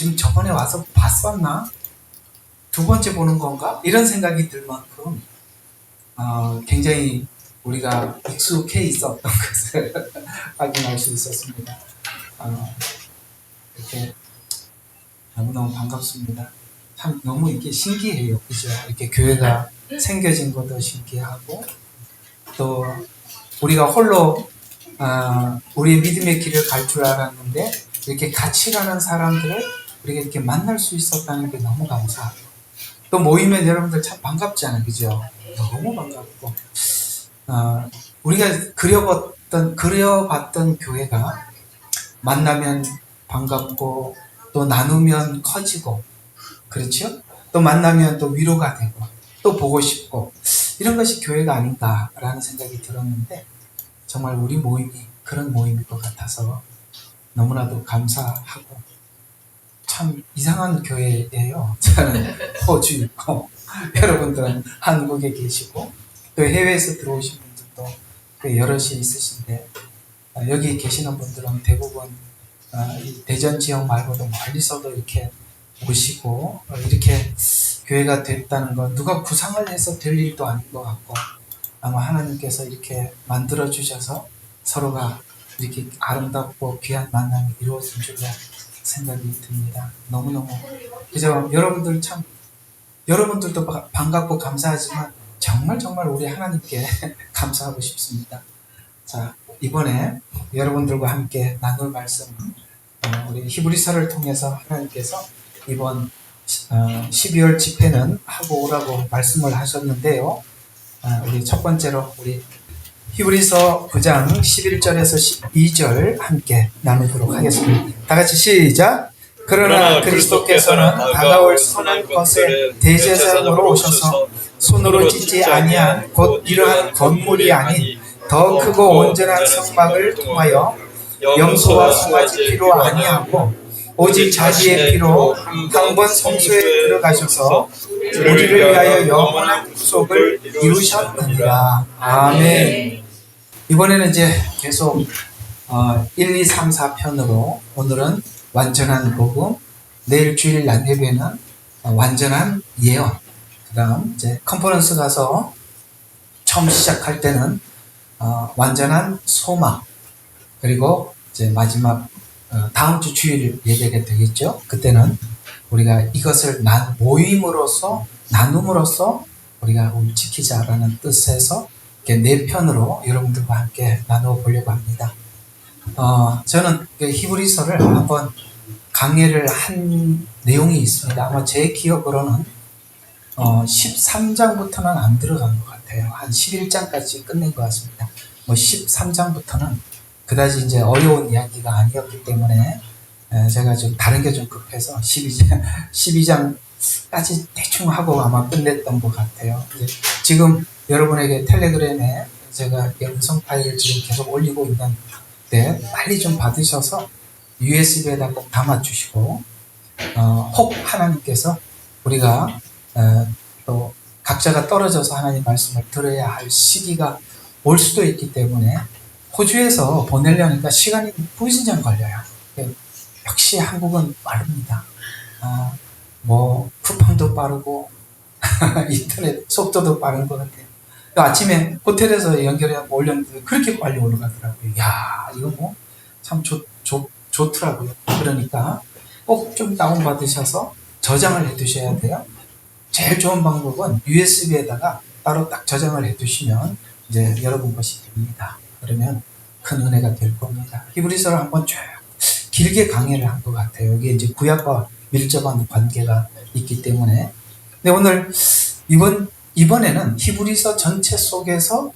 지금 저번에 와서 봤었나? 두 번째 보는 건가? 이런 생각이 들 만큼 굉장히 우리가 익숙해 있었던 것을 확인할 수 있었습니다. 이렇게 너무너무 반갑습니다. 참 너무 이렇게 신기해요. 그죠? 이렇게 교회가 생겨진 것도 신기하고, 또 우리가 홀로 우리의 믿음의 길을 갈 줄 알았는데 이렇게 같이 가는 사람들을 우리가 이렇게 만날 수 있었다는 게 너무 감사하고, 또 모이면 여러분들 참 반갑잖아요. 그죠? 너무 반갑고, 우리가 그려봤던 교회가 만나면 반갑고, 또 나누면 커지고, 그렇죠? 또 만나면 또 위로가 되고, 또 보고 싶고, 이런 것이 교회가 아닌가라는 생각이 들었는데, 정말 우리 모임이 그런 모임일 것 같아서 너무나도 감사하고, 참 이상한 교회예요. 저는 호주에 있고, 여러분들은 한국에 계시고, 또 해외에서 들어오신 분들도 꽤 여럿이 있으신데, 여기 계시는 분들은 대부분 이 대전 지역 말고도 멀리서도 이렇게 오시고, 이렇게 교회가 됐다는 건 누가 구상을 해서 될 일도 아닌 것 같고, 아마 하나님께서 이렇게 만들어 주셔서 서로가 이렇게 아름답고 귀한 만남이 이루어진 줄로 생각이 듭니다. 너무너무 그죠? 여러분들도 반갑고 감사하지만 정말 우리 하나님께 감사하고 싶습니다. 자, 이번에 여러분들과 함께 나눌 말씀은 우리 히브리서를 통해서 하나님께서 이번 12월 집회는 하고 오라고 말씀을 하셨는데요. 우리 첫 번째로 우리 히브리서 9장 11절에서 12절 함께 나누도록 하겠습니다. 다 같이 시작! 그러나 그리스도께서는 다가올 선한 것에 대제사장으로 오셔서 손으로 짓지 아니한 곧 이러한 건물이 아닌 더 크고 온전한 성막을 통하여 염소와 송아지 피로 아니하고 오직 자기의 피로 한 번 성소에 들어가셔서 우리를 위하여 영원한 구속을 이루셨느니라. 아멘. 이번에는 이제 계속 1, 2, 3, 4편으로 오늘은 완전한 복음, 내일 주일 낮 예배는 완전한 예언, 그 다음 이제 컨퍼런스 가서 처음 시작할 때는 완전한 소망, 그리고 이제 마지막 다음 주 주일 예배가 되겠죠. 그때는 우리가 이것을 모임으로서 나눔으로써 우리가 지키자라는 뜻에서 이렇게 네 편으로 여러분들과 함께 나누어 보려고 합니다. 저는 히브리서를 한번 강의를 한 내용이 있습니다. 아마 제 기억으로는 13장부터는 안 들어간 것 같아요. 한 11장까지 끝낸 것 같습니다. 13장부터는 그다지 이제 어려운 이야기가 아니었기 때문에 제가 좀 다른 게 좀 급해서 12장까지 대충 하고 아마 끝냈던 것 같아요. 지금 여러분에게 텔레그램에 제가 음성 파일을 지금 계속 올리고 있는데 빨리 좀 받으셔서 USB에다 꼭 담아주시고, 혹 하나님께서 우리가 또 각자가 떨어져서 하나님 말씀을 들어야 할 시기가 올 수도 있기 때문에 호주에서 보내려니까 시간이 무진장 걸려요. 역시 한국은 빠릅니다. 쿠팡도 빠르고 인터넷 속도도 빠른 것 같아요. 아침에 호텔에서 연결해 올렸는데 그렇게 빨리 올라가더라고요. 야, 이거 참 좋더라고요. 그러니까 꼭 좀 다운받으셔서 저장을 해 두셔야 돼요. 제일 좋은 방법은 USB에다가 따로 딱 저장을 해 두시면 이제 여러분 것이 됩니다. 그러면 큰 은혜가 될 겁니다. 히브리서를 한번 쭉 길게 강의를 한 것 같아요. 이게 이제 구약과 밀접한 관계가 있기 때문에. 근데 오늘 이번에는 히브리서 전체 속에서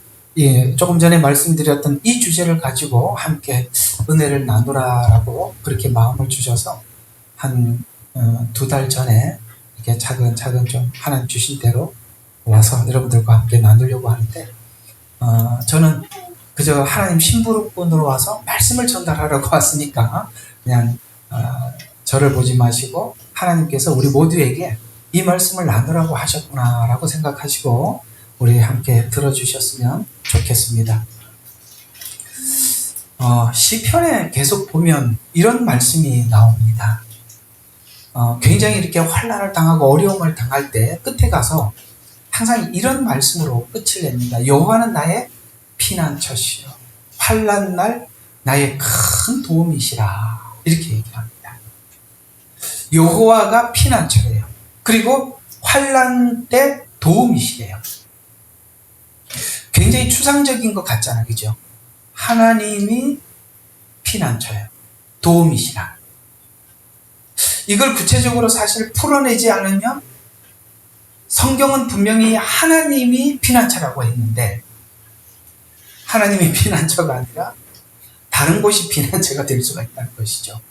조금 전에 말씀드렸던 이 주제를 가지고 함께 은혜를 나누라라고 그렇게 마음을 주셔서 한 2달 전에 이렇게 차근차근 좀 하나님 주신 대로 와서 여러분들과 함께 나누려고 하는데, 저는 그저 하나님 심부름꾼으로 와서 말씀을 전달하라고 왔으니까 그냥 저를 보지 마시고 하나님께서 우리 모두에게 이 말씀을 나누라고 하셨구나라고 생각하시고 우리 함께 들어주셨으면 좋겠습니다. 시편에 계속 보면 이런 말씀이 나옵니다. 굉장히 이렇게 환난을 당하고 어려움을 당할 때 끝에 가서 항상 이런 말씀으로 끝을 냅니다. 여호와는 나의 피난처시요 환난 날 나의 큰 도움이시라. 이렇게 얘기합니다. 여호와가 피난처래요. 그리고 환난 때 도움이시래요. 굉장히 추상적인 것 같잖아요. 그죠? 하나님이 피난처예요. 도움이시라. 이걸 구체적으로 사실 풀어내지 않으면 성경은 분명히 하나님이 피난처라고 했는데 하나님이 피난처가 아니라 다른 곳이 피난처가 될 수가 있다는 것이죠.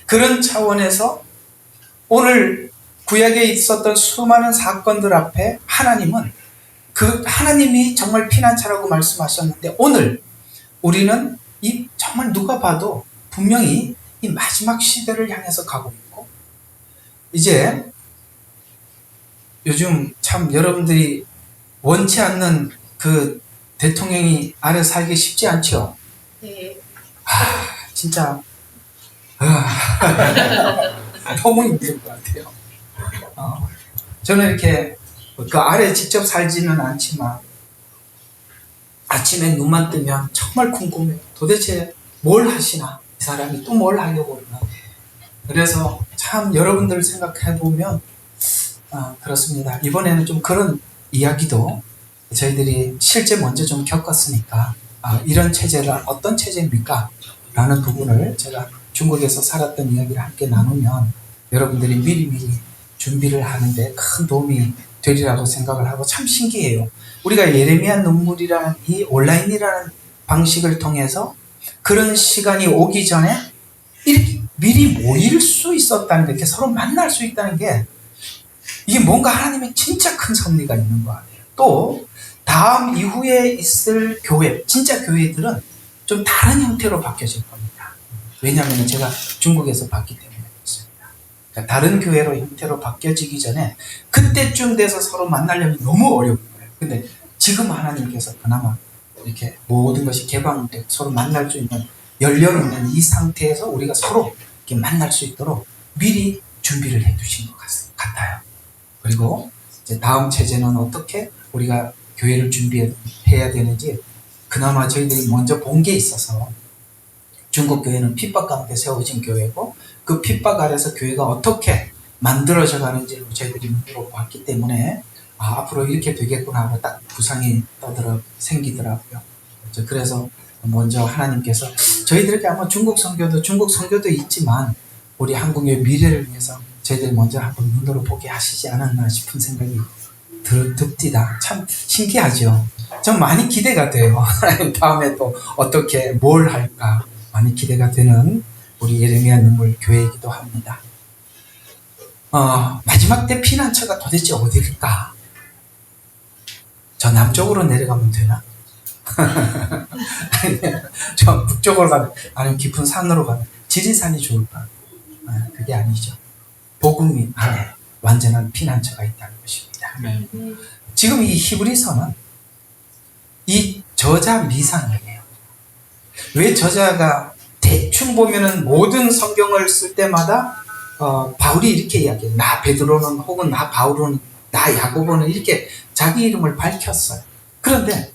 그런 차원에서 오늘 구약에 있었던 수많은 사건들 앞에 하나님은 그 하나님이 정말 피난처라고 말씀하셨는데 오늘 우리는 이 정말 누가 봐도 분명히 이 마지막 시대를 향해서 가고 있고 이제 요즘 참 여러분들이 원치 않는 그 대통령이 아래 살기 쉽지 않죠? 네. 진짜 너무 힘들 것 같아요. 저는 이렇게 그 아래 직접 살지는 않지만 아침에 눈만 뜨면 정말 궁금해요. 도대체 뭘 하시나? 이 사람이 또 뭘 하려고 그러나? 그래서 참 여러분들 생각해 보면 그렇습니다. 이번에는 좀 그런 이야기도 저희들이 실제 먼저 좀 겪었으니까 이런 체제가 어떤 체제입니까? 라는 부분을 제가 중국에서 살았던 이야기를 함께 나누면 여러분들이 미리미리 준비를 하는데 큰 도움이 되리라고 생각을 하고 참 신기해요. 우리가 예레미야 눈물이라는 이 온라인이라는 방식을 통해서 그런 시간이 오기 전에 이렇게 미리 모일 수 있었다는 게, 이렇게 서로 만날 수 있다는 게 이게 뭔가 하나님의 진짜 큰 섭리가 있는 것 같아요. 또 다음 이후에 있을 교회, 진짜 교회들은 좀 다른 형태로 바뀌어질 겁니다. 왜냐하면 제가 중국에서 봤기 때문에 그렇습니다. 그러니까 다른 교회로 형태로 바뀌어지기 전에 그때쯤 돼서 서로 만나려면 너무 어려운 거예요. 근데 지금 하나님께서 그나마 이렇게 모든 것이 개방되고 서로 만날 수 있는 열려있는 이 상태에서 우리가 서로 이렇게 만날 수 있도록 미리 준비를 해두신 것 같아요. 그리고 이제 다음 체제는 어떻게 우리가 교회를 준비해야 되는지 그나마 저희들이 먼저 본 게 있어서 중국 교회는 핍박 가운데 세워진 교회고 그 핍박 아래서 교회가 어떻게 만들어져 가는지를 저희들이 눈으로 봤기 때문에 앞으로 이렇게 되겠구나 하고 딱 구상이 생기더라고요. 그래서 먼저 하나님께서 저희들에게 아마 중국 선교도 있지만 우리 한국의 미래를 위해서 저희들 먼저 한번 눈으로 보게 하시지 않았나 싶은 생각이 듭디다. 참 신기하죠. 전 많이 기대가 돼요. 다음에 또 어떻게 뭘 할까 많이 기대가 되는 우리 예레미야 눈물 교회이기도 합니다. 마지막 때 피난처가 도대체 어디일까? 저 남쪽으로 내려가면 되나? 아니면 저 북쪽으로 가면, 아니면 깊은 산으로 가면 지리산이 좋을까? 그게 아니죠. 복음 안에 완전한 피난처가 있다는 것입니다. 지금 이 히브리서는 이 저자 미상이에요. 왜 저자가 대충 보면은 모든 성경을 쓸 때마다 바울이 이렇게 이야기해요. 나 베드로는 혹은 나 바울은 나 야고보는 이렇게 자기 이름을 밝혔어요. 그런데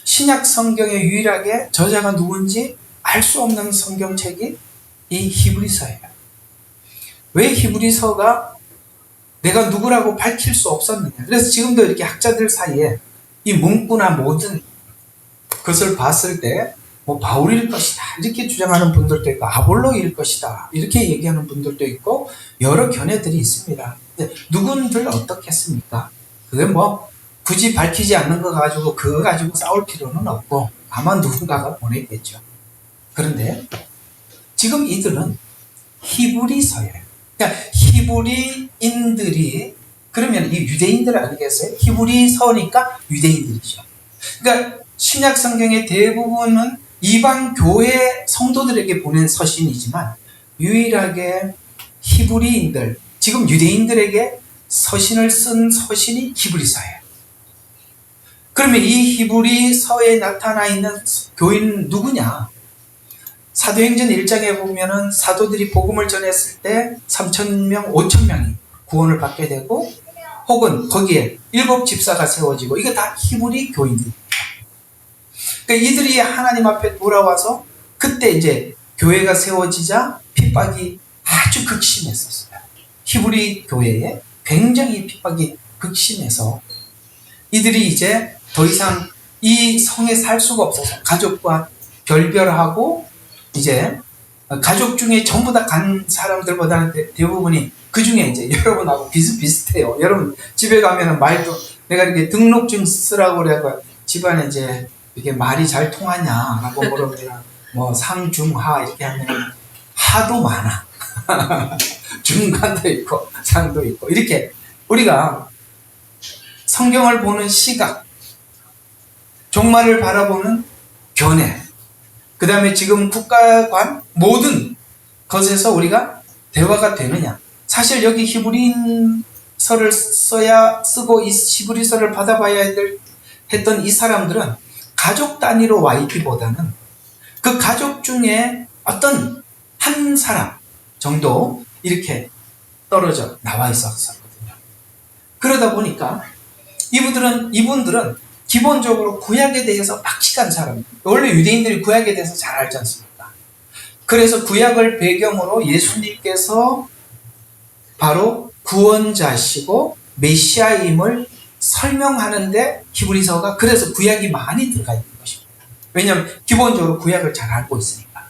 신약 성경에 유일하게 저자가 누군지 알 수 없는 성경책이 이 히브리서예요. 왜 히브리서가 내가 누구라고 밝힐 수 없었느냐. 그래서 지금도 이렇게 학자들 사이에 이 문구나 모든 것을 봤을 때 뭐 바울일 것이다 이렇게 주장하는 분들도 있고 아볼로일 것이다 이렇게 얘기하는 분들도 있고 여러 견해들이 있습니다. 근데 누군들 어떻겠습니까? 그게 뭐 굳이 밝히지 않는 거 가지고 그거 가지고 싸울 필요는 없고 아마 누군가가 보냈겠죠. 그런데 지금 이들은 히브리서예요. 그러니까 히브리인들이 그러면 이 유대인들 아니겠어요? 히브리서니까 유대인들이죠. 그러니까 신약 성경의 대부분은 이방 교회 성도들에게 보낸 서신이지만 유일하게 히브리인들, 지금 유대인들에게 서신을 쓴 서신이 히브리서예요. 그러면 이 히브리서에 나타나 있는 교인은 누구냐? 사도행전 1장에 보면은 사도들이 복음을 전했을 때 3,000명, 5,000명이 구원을 받게 되고, 혹은 거기에 7 집사가 세워지고, 이거 다 히브리 교인들. 그러니까 이들이 하나님 앞에 돌아와서 그때 이제 교회가 세워지자 핍박이 아주 극심했었어요. 히브리 교회에 굉장히 핍박이 극심해서 이들이 이제 더 이상 이 성에 살 수가 없어서 가족과 결별하고, 이제 가족 중에 전부 다 간 사람들보다는 대부분이 그 중에 이제 여러분하고 비슷비슷해요. 여러분 집에 가면은 말도 내가 이렇게 등록증 쓰라고 그래가 집안에 이제 이게 말이 잘 통하냐라고 물어보면 뭐 상중하 이렇게 하면 하도 많아. 중간도 있고 상도 있고, 이렇게 우리가 성경을 보는 시각, 종말을 바라보는 견해, 그 다음에 지금 국가관 모든 것에서 우리가 대화가 되느냐. 사실 여기 히브리서를 쓰고 이 히브리서를 받아봐야 했던 이 사람들은 가족 단위로 와 있기보다는 그 가족 중에 어떤 한 사람 정도 이렇게 떨어져 나와 있었거든요. 그러다 보니까 이분들은 기본적으로 구약에 대해서 박식한 사람, 원래 유대인들이 구약에 대해서 잘 알지 않습니까? 그래서 구약을 배경으로 예수님께서 바로 구원자시고 메시아임을 설명하는데 히브리서가 그래서 구약이 많이 들어가 있는 것입니다. 왜냐하면 기본적으로 구약을 잘 알고 있으니까.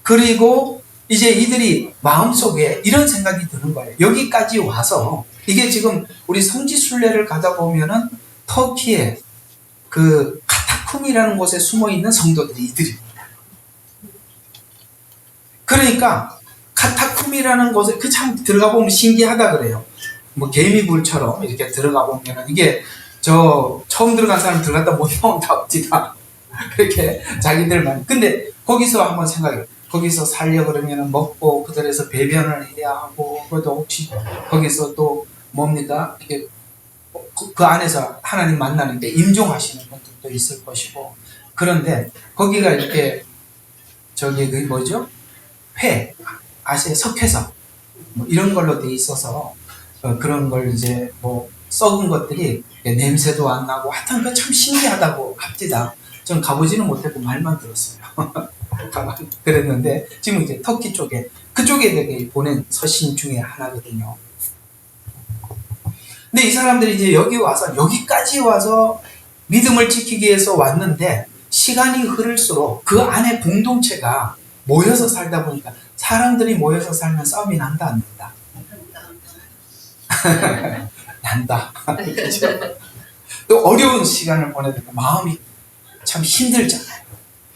그리고 이제 이들이 마음속에 이런 생각이 드는 거예요. 여기까지 와서 이게 지금 우리 성지순례를 가다 보면은 터키에 그 카타쿰이라는 곳에 숨어 있는 성도들이 이들입니다. 그러니까 카타쿰이라는 곳에 그 참 들어가 보면 신기하다 그래요. 뭐 개미굴처럼 이렇게 들어가 보면 이게 저 처음 들어간 사람 들어갔다 못 나온다 없지다. 그렇게 자기들만. 근데 거기서 한번 생각해요. 거기서 살려 그러면 먹고 그들에서 배변을 해야 하고, 그래도 혹시 거기서 또 뭡니까? 이게 그 안에서 하나님 만나는데 임종하시는 분들도 있을 것이고, 그런데 거기가 이렇게 저기 그 뭐죠? 회, 아시아 석회석 뭐 이런 걸로 돼 있어서 그런 걸 이제 뭐 썩은 것들이 냄새도 안 나고, 하여튼 그 참 신기하다고 합디다. 전 가보지는 못했고 말만 들었어요. 그랬는데 지금 이제 터키 쪽에 그쪽에 보낸 서신 중에 하나거든요. 근데 이 사람들이 이제 여기까지 와서 믿음을 지키기 위해서 왔는데, 시간이 흐를수록 그 안에 공동체가 모여서 살다 보니까 사람들이 모여서 살면 싸움이 난다 안 난다? 난다. 그렇죠? 또 어려운 시간을 보내니까 마음이 참 힘들잖아요.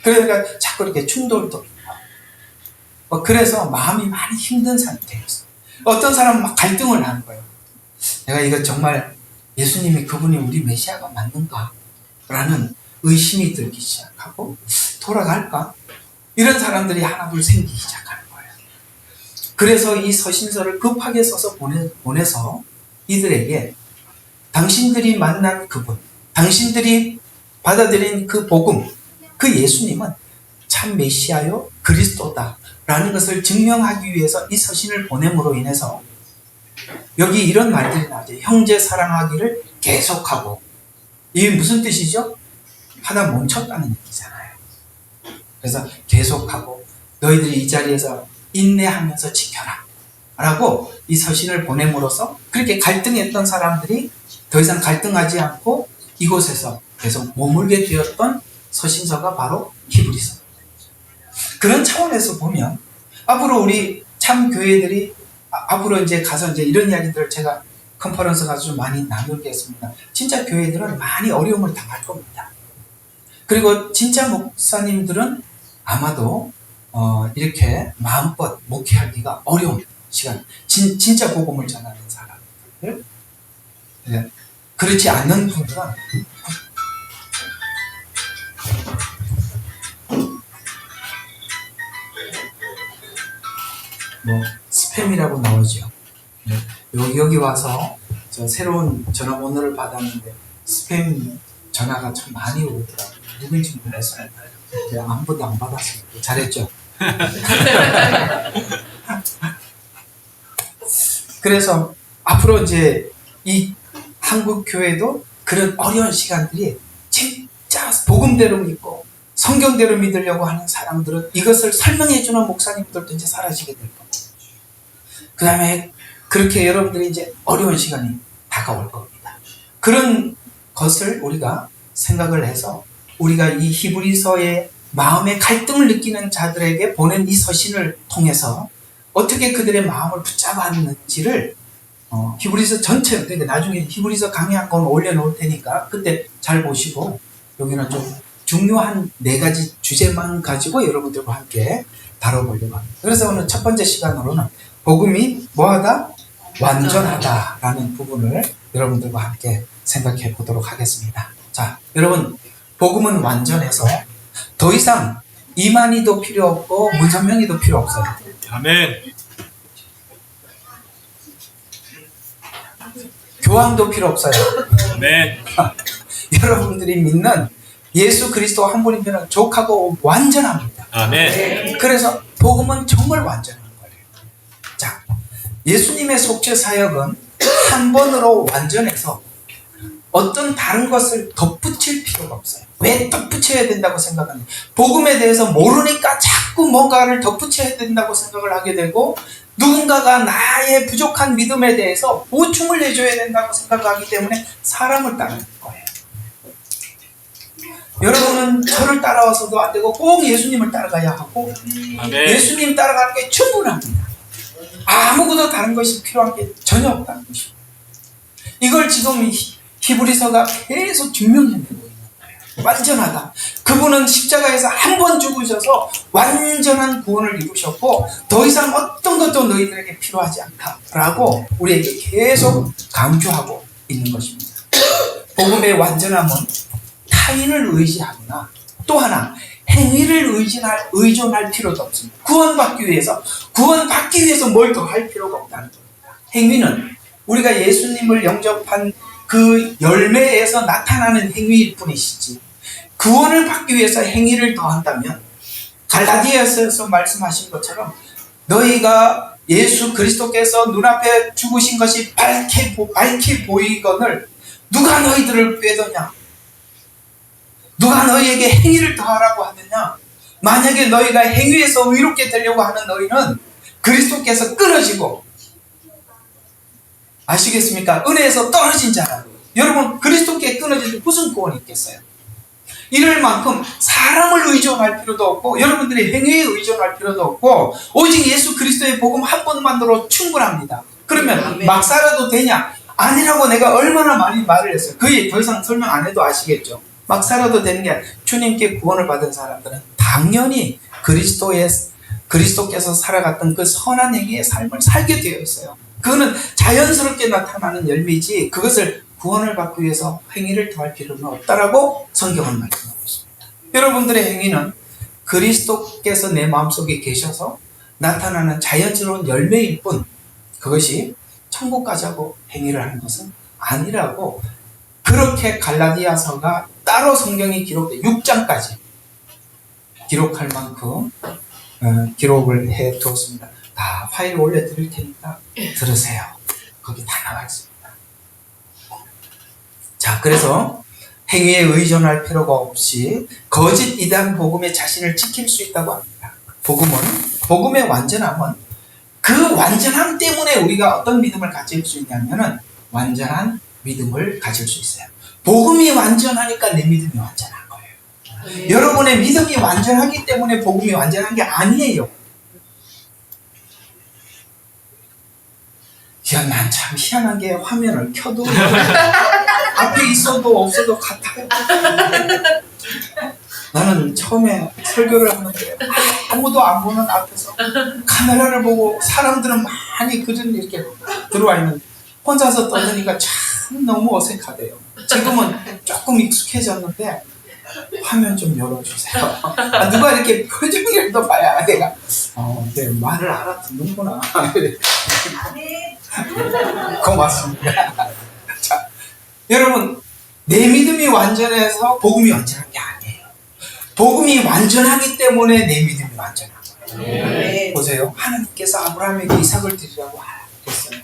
그러니까 자꾸 이렇게 충돌도 있고, 그래서 마음이 많이 힘든 상태였어요. 어떤 사람은 막 갈등을 하는 거예요. 내가 이거 정말 예수님이 그분이 우리 메시아가 맞는가? 라는 의심이 들기 시작하고, 돌아갈까? 이런 사람들이 하나둘 생기기 시작하는 거예요. 그래서 이 서신서를 급하게 써서 보내서 이들에게 당신들이 만난 그분, 당신들이 받아들인 그 복음, 그 예수님은 참 메시아요 그리스도다 라는 것을 증명하기 위해서 이 서신을 보냄으로 인해서 여기 이런 말들이 나오죠. 형제 사랑하기를 계속하고. 이게 무슨 뜻이죠? 하다 멈췄다는 얘기잖아요. 그래서 계속하고 너희들이 이 자리에서 인내하면서 지켜라 라고 이 서신을 보냄으로써 그렇게 갈등했던 사람들이 더 이상 갈등하지 않고 이곳에서 계속 머물게 되었던 서신서가 바로 히브리서. 그런 차원에서 보면 앞으로 우리 참 교회들이 앞으로 이제 가서 이제 이런 이야기들을 제가 컨퍼런스 가서 좀 많이 나누겠습니다. 진짜 교회들은 많이 어려움을 당할 겁니다. 그리고 진짜 목사님들은 아마도 이렇게 마음껏 목회하기가 어려운 시간. 진짜 복음을 전하는 사람들. 네. 그렇지 않는 분들은 뭐 스팸이라고 나오죠. 네. 여기 와서 저 새로운 전화번호를 받았는데 스팸 전화가 참 많이 오더라고요. 누군지 몰랐어요. 내가 아무것도 안 받았어요. 잘했죠? 그래서 앞으로 이제 이 한국 교회도 그런 어려운 시간들이 진짜 복음대로 믿고 성경대로 믿으려고 하는 사람들은 이것을 설명해주는 목사님들도 이제 사라지게 될 겁니다. 그 다음에 그렇게 여러분들이 이제 어려운 시간이 다가올 겁니다. 그런 것을 우리가 생각을 해서 우리가 이 히브리서의 마음의 갈등을 느끼는 자들에게 보낸 이 서신을 통해서 어떻게 그들의 마음을 붙잡았는지를 히브리서 전체, 그러니까 나중에 히브리서 강의 한 권 올려놓을 테니까 그때 잘 보시고 여기는 좀 중요한 4가지 주제만 가지고 여러분들과 함께 다뤄보려고 합니다. 그래서 오늘 첫 번째 시간으로는 복음이 뭐하다? 완전하다라는 부분을 여러분들과 함께 생각해 보도록 하겠습니다. 자, 여러분, 복음은 완전해서 더 이상 이만희도 필요 없고 문선명이도 필요 없어요. 아멘. 교황도 필요 없어요. 아멘. 여러분들이 믿는 예수 그리스도 한 분이면 족하고 완전합니다. 아멘. 그래서 복음은 정말 완전한 거예요. 자, 예수님의 속죄 사역은 한 번으로 완전해서 어떤 다른 것을 덧붙일 필요가 없어요. 왜 덧붙여야 된다고 생각하냐? 복음에 대해서 모르니까 자꾸 뭔가를 덧붙여야 된다고 생각을 하게 되고 누군가가 나의 부족한 믿음에 대해서 보충을 해줘야 된다고 생각하기 때문에 사람을 따르는 거예요. 여러분은 저를 따라와서도 안 되고 꼭 예수님을 따라가야 하고 아멘. 예수님 따라가는 게 충분합니다. 아무것도 다른 것이 필요한 게 전혀 없다는 것입니다. 이걸 지금 히브리서가 계속 증명해내고 있는 거예요. 완전하다. 그분은 십자가에서 한 번 죽으셔서 완전한 구원을 이루셨고 더 이상 어떤 것도 너희들에게 필요하지 않다라고 우리에게 계속 강조하고 있는 것입니다. 복음의 완전함은 타인을 의지하거나 또 하나 행위를 의존할 필요도 없습니다. 구원받기 위해서 뭘 더 할 필요가 없다는 겁니다. 행위는 우리가 예수님을 영접한 그 열매에서 나타나는 행위일 뿐이시지 구원을 받기 위해서 행위를 더한다면 갈라디아서에서 말씀하신 것처럼 너희가 예수 그리스도께서 눈앞에 죽으신 것이 밝게 보이거늘 누가 너희들을 꾀더냐? 누가 너희에게 행위를 더하라고 하느냐? 만약에 너희가 행위에서 의롭게 되려고 하는 너희는 그리스도께서 끊어지고 아시겠습니까? 은혜에서 떨어진 자라. 여러분 그리스도께 끊어질 때 무슨 구원이 있겠어요? 이럴 만큼 사람을 의존할 필요도 없고 여러분들이 행위에 의존할 필요도 없고 오직 예수 그리스도의 복음 한 번만으로 충분합니다. 그러면 막 살아도 되냐? 아니라고 내가 얼마나 많이 말을 했어요. 그게 더 이상 설명 안 해도 아시겠죠? 막 살아도 되는 게 아니라 주님께 구원을 받은 사람들은 당연히 그리스도께서 살아갔던 그 선한 행위의 삶을 살게 되어 있어요. 그거는 자연스럽게 나타나는 열매이지 그것을 구원을 받기 위해서 행위를 더할 필요는 없다라고 성경은 말씀하고 있습니다. 여러분들의 행위는 그리스도께서 내 마음속에 계셔서 나타나는 자연스러운 열매일 뿐 그것이 천국 가자고 행위를 하는 것은 아니라고 그렇게 갈라디아서가 따로 성경이 기록돼 6장까지 기록할 만큼 기록을 해 두었습니다. 다 파일 올려드릴 테니까 들으세요. 거기 다 나와 있습니다. 자, 그래서 행위에 의존할 필요가 없이 거짓 이단 복음의 자신을 지킬 수 있다고 합니다. 복음의 완전함은 그 완전함 때문에 우리가 어떤 믿음을 가질 수 있냐면은 완전한 믿음을 가질 수 있어요. 복음이 완전하니까 내 믿음이 완전한 거예요. 여러분의 믿음이 완전하기 때문에 복음이 완전한 게 아니에요. 야, 난 참 희한한 게 화면을 켜도 앞에 있어도 없어도 같아요. 나는 처음에 설교를 하는데 아무도 안 보는 앞에서 카메라를 보고 사람들은 많이 그전 이렇게 들어와 있는데 혼자서 떠드니까 참 너무 어색하대요. 지금은 조금 익숙해졌는데 화면 좀 열어주세요. 누가 이렇게 표정을 또 봐야 내가 내 말을 알아듣는구나. 고맙습니다. 자, 여러분 내 믿음이 완전해서 복음이 완전한 게 아니에요. 복음이 완전하기 때문에 내 믿음이 완전한 거예요. 보세요. 하나님께서 아브라함에게 이삭을 드리라고 했어요.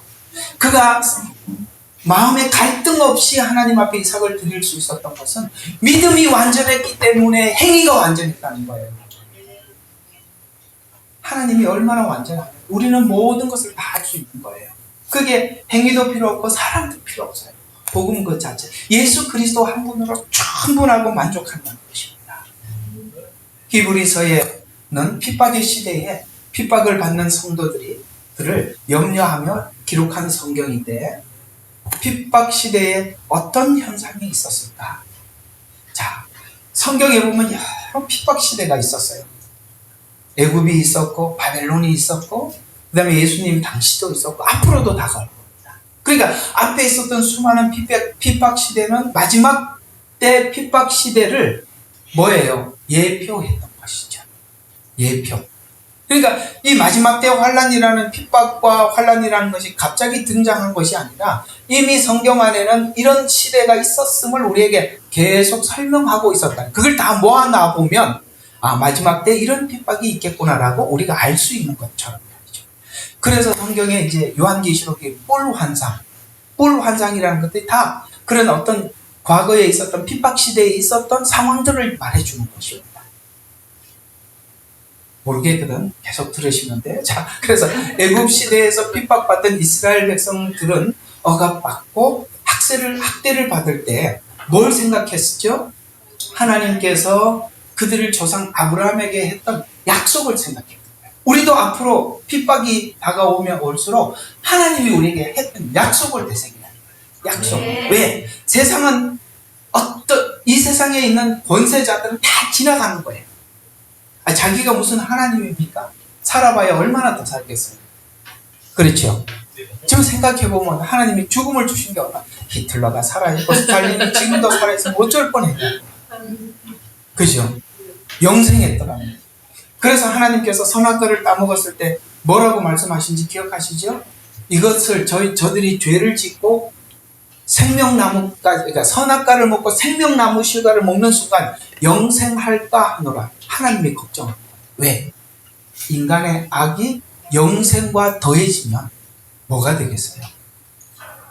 그가 마음에 갈등 없이 하나님 앞에 이삭을 드릴 수 있었던 것은 믿음이 완전했기 때문에 행위가 완전했다는 거예요. 하나님이 얼마나 완전하냐. 우리는 모든 것을 다 할 수 있는 거예요. 그게 행위도 필요 없고 사람도 필요 없어요. 복음 그 자체. 예수 그리스도 한 분으로 충분하고 만족한다는 것입니다. 히브리서에는 핍박의 시대에 핍박을 받는 성도들을 염려하며 기록한 성경인데 핍박 시대에 어떤 현상이 있었을까? 자, 성경에 보면 여러 핍박 시대가 있었어요. 애굽이 있었고 바벨론이 있었고 그 다음에 예수님 당시도 있었고 앞으로도 다가올 겁니다. 그러니까 앞에 있었던 수많은 핍박 시대는 마지막 때 핍박 시대를 뭐예요? 예표했던 것이죠. 예표. 그러니까 이 마지막 때 환란이라는 핍박과 환란이라는 것이 갑자기 등장한 것이 아니라 이미 성경 안에는 이런 시대가 있었음을 우리에게 계속 설명하고 있었다. 그걸 다 모아놔 보면 마지막 때 이런 핍박이 있겠구나라고 우리가 알 수 있는 것처럼 말이죠. 그래서 성경에 이제 요한계시록의 뿔 환상이라는 것들이 다 그런 어떤 과거에 있었던 핍박 시대에 있었던 상황들을 말해주는 것입니다. 모르겠거든. 계속 들으시면 돼요. 자, 그래서 애굽 시대에서 핍박받던 이스라엘 백성들은 억압받고 학대를 받을 때 뭘 생각했었죠? 하나님께서 그들을 조상 아브라함에게 했던 약속을 생각했던 거예요. 우리도 앞으로 핍박이 다가오면 올수록 하나님이 우리에게 했던 약속을 되새기는 거예요. 약속. 왜? 세상은 이 세상에 있는 권세자들은 다 지나가는 거예요. 자기가 무슨 하나님입니까? 살아봐야 얼마나 더 살겠어요. 그렇죠? 지금 생각해보면 하나님이 죽음을 주신 게 얼마나 히틀러가 살아있고 스탈린이 지금도 살아있으면 어쩔 뻔했냐. 그죠? 영생했더라고요. 그래서 하나님께서 선악과를 따먹었을 때 뭐라고 말씀하신지 기억하시죠? 이것을 저들이 죄를 짓고 생명나무까지, 그러니까 선악과를 먹고 생명나무 실과를 먹는 순간 영생할까 하노라. 하나님이 걱정합니다. 왜? 인간의 악이 영생과 더해지면 뭐가 되겠어요?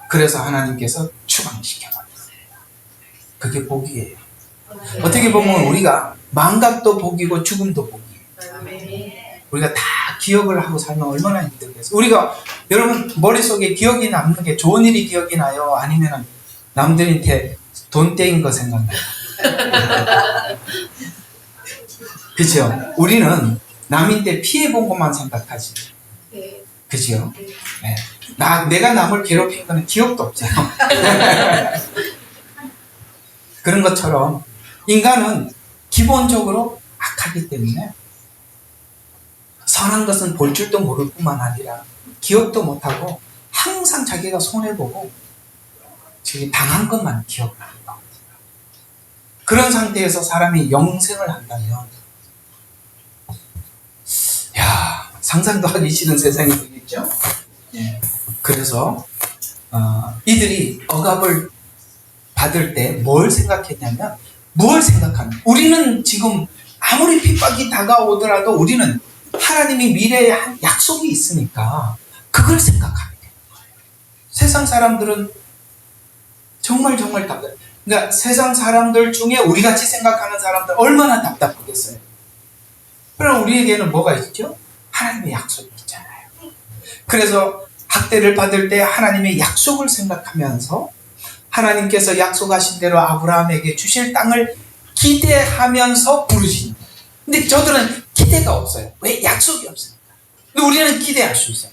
그래서 하나님께서 추방시켜버렸어요. 그게 복이에요. 어떻게 보면 우리가 망각도 복이고 죽음도 복이에요. 우리가 다 기억을 하고 살면 얼마나 힘들겠어요. 우리가 여러분 머릿속에 기억이 남는 게 좋은 일이 기억이 나요? 아니면 남들한테 돈 떼인 거 생각나요? 그죠? 우리는 남인데 피해본 것만 생각하지. 그죠? 네. 내가 남을 괴롭힌 거는 기억도 없어요. 그런 것처럼 인간은 기본적으로 악하기 때문에 선한 것은 볼 줄도 모를 뿐만 아니라 기억도 못하고 항상 자기가 손해보고 자기 당한 것만 기억을 하는 겁니다. 그런 상태에서 사람이 영생을 한다면 상상도 하기 싫은 세상이 되겠죠? 예. 그래서 이들이 억압을 받을 때 뭘 생각했냐면 뭘 생각하는 우리는 지금 아무리 핍박이 다가오더라도 우리는 하나님이 미래에 한 약속이 있으니까 그걸 생각하게 되는 거예요. 세상 사람들은 정말 답답해요. 그러니까 세상 사람들 중에 우리같이 생각하는 사람들 얼마나 답답하겠어요. 그럼 우리에게는 뭐가 있죠? 하나님의 약속이 있잖아요. 그래서 학대를 받을 때 하나님의 약속을 생각하면서 하나님께서 약속하신 대로 아브라함에게 주실 땅을 기대하면서 부르시는 거예요. 근데 저들은 기대가 없어요. 왜? 약속이 없으니까. 근데 우리는 기대할 수 있어요.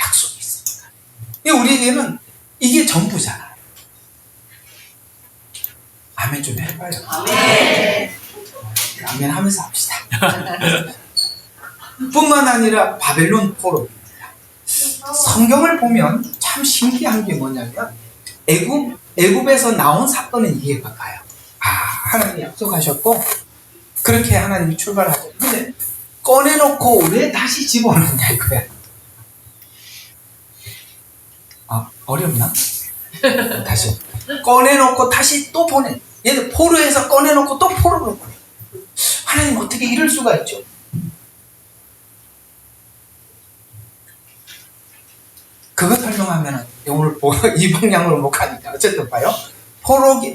약속이 있으니까. 근데 우리에게는 이게 전부잖아요. 아멘 좀 해봐요. 아멘. 아멘 하면서 합시다. 뿐만 아니라 바벨론 포로입니다. 성경을 보면 참 신기한 게 뭐냐면 애굽에서 나온 사건은 이해가 가요. 하나님이 약속하셨고 그렇게 하나님이 출발하죠. 근데 꺼내놓고 왜 다시 집어넣냐 이거야. 어렵나? 다시 꺼내놓고 다시 또 보내. 얘들 포로에서 꺼내놓고 또 포로로 보내. 하나님 어떻게 이럴 수가 있죠? 그것 설명하면 오늘 이 방향으로 못 가니까 어쨌든 봐요.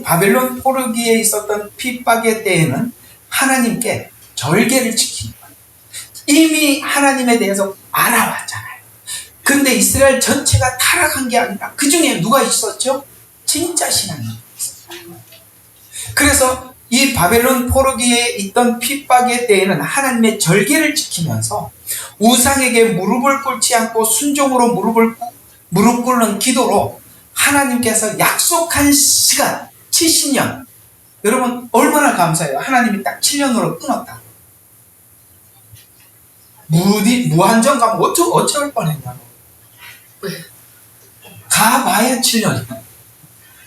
바벨론 포로기에 있었던 핍박의 때에는 하나님께 절개를 지키는 거예요. 이미 하나님에 대해서 알아왔잖아요. 근데 이스라엘 전체가 타락한 게 아니라 그 중에 누가 있었죠? 진짜 신앙이 있었어요. 그래서 이 바벨론 포로기에 있던 핍박의 때에는 하나님의 절개를 지키면서 우상에게 무릎을 꿇지 않고 순종으로 무릎 꿇는 기도로 하나님께서 약속한 시간 70년, 여러분 얼마나 감사해요. 하나님이 딱 7년으로 끊었다. 무한정 가면 어쩔 뻔했냐고. 가봐야 7년이야.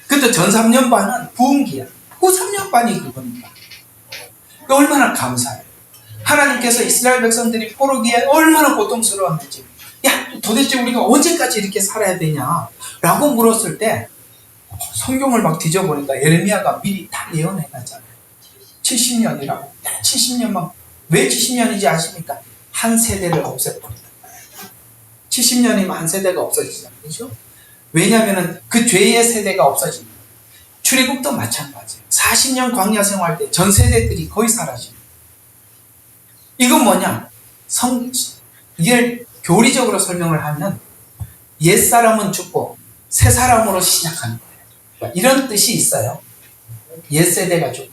근데 전 3년 반은 부흥기야. 그 3년 반이 그겁니다. 얼마나 감사해요. 하나님께서 이스라엘 백성들이 포로기에 얼마나 고통스러웠는지, 야 도대체 우리가 언제까지 이렇게 살아야 되냐 라고 물었을 때 성경을 막 뒤져보니까 예레미야가 미리 다 예언해놨잖아요. 70년이라고. 70년만. 왜 70년인지 아십니까? 한 세대를 없애버린다. 70년이면 한 세대가 없어지잖아요. 그죠? 왜냐하면 그 죄의 세대가 없어집니다. 출애굽도 마찬가지예요. 40년 광야 생활 때 전 세대들이 거의 사라집니다. 이건 뭐냐? 이걸 교리적으로 설명을 하면 옛사람은 죽고 새 사람으로 시작하는 거예요. 이런 뜻이 있어요. 옛세대가 죽고.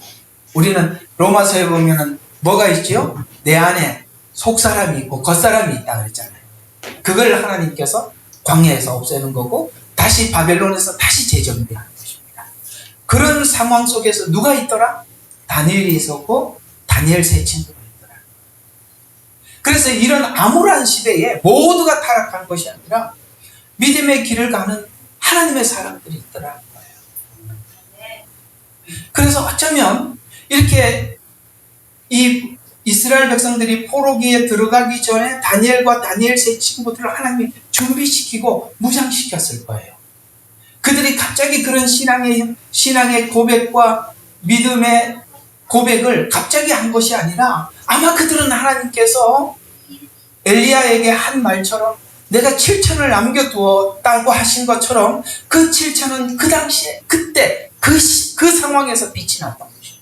우리는 로마서에 보면은 뭐가 있지요? 내 안에 속사람이 있고 겉사람이 있다 그랬잖아요. 그걸 하나님께서 광야에서 없애는 거고 다시 바벨론에서 다시 재정비하는 것입니다. 그런 상황 속에서 누가 있더라? 다니엘이 있었고 다니엘 세 친구가 있더라. 그래서 이런 암울한 시대에 모두가 타락한 것이 아니라 믿음의 길을 가는 하나님의 사람들이 있더라는 거예요. 그래서 어쩌면 이렇게 이 이스라엘 백성들이 포로기에 들어가기 전에 다니엘과 다니엘 세 친구들을 하나님이 준비시키고 무장시켰을 거예요. 그들이 갑자기 그런 신앙의 고백과 믿음의 고백을 갑자기 한 것이 아니라 아마 그들은 하나님께서 엘리야에게 한 말처럼 내가 7천을 남겨두었다고 하신 것처럼 그 7천은 그 당시에 그때 그 상황에서 빛이 났던 것입니다.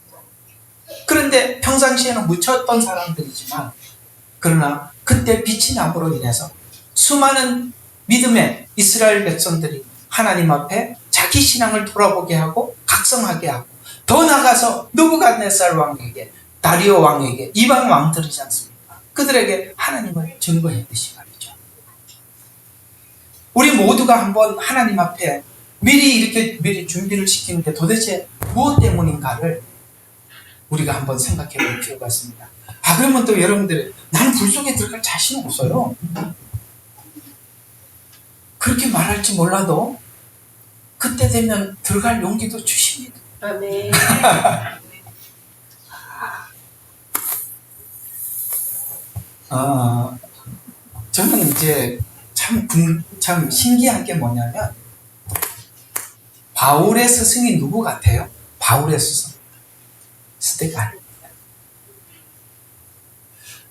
그런데 평상시에는 묻혔던 사람들이지만 그러나 그때 빛이 남으로 인해서 수많은 믿음의 이스라엘 백성들이 하나님 앞에 자기 신앙을 돌아보게 하고 각성하게 하고 더 나아가서 느부갓네살 왕에게 다리오 왕에게 이방 왕들이지 않습니까? 그들에게 하나님을 증거했듯이 말이죠. 우리 모두가 한번 하나님 앞에 미리 준비를 시키는데 도대체 무엇 때문인가를 우리가 한번 생각해 볼 필요가 있습니다. 그러면 또 여러분들 난 불 속에 들어갈 자신 없어요. 그렇게 말할지 몰라도 그때 되면 들어갈 용기도 주십니다. 아멘. 저는 이제 참 신기한 게 뭐냐면 바울의 스승이 누구 같아요? 바울의 스승 스데반입니다.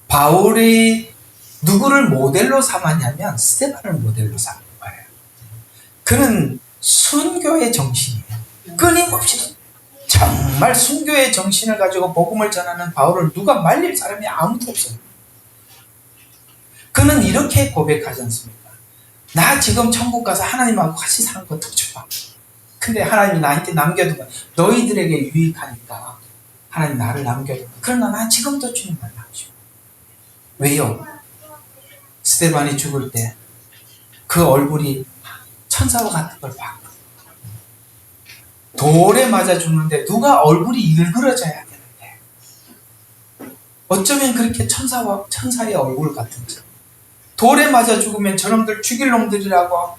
바울이 누구를 모델로 삼았냐면 스데반을 모델로 삼은 거예요. 그는 순교의 정신이에요. 끊임없이 정말 순교의 정신을 가지고 복음을 전하는 바울을 누가 말릴 사람이 아무도 없어요. 그는 이렇게 고백하지 않습니까? 나 지금 천국 가서 하나님하고 같이 사는 거 더 좋아. 근데 하나님이 나한테 남겨둔 건 너희들에게 유익하니까 하나님 나를 남겨둔 거. 그러나 난 지금도 주님 만나고 싶어. 왜요? 스데반이 죽을 때 그 얼굴이 천사와 같은 걸 봤고 돌에 맞아 죽는데 누가 얼굴이 일그러져야 되는데 어쩌면 그렇게 천사의 얼굴 같은지 돌에 맞아 죽으면 저놈들 죽일 놈들이라고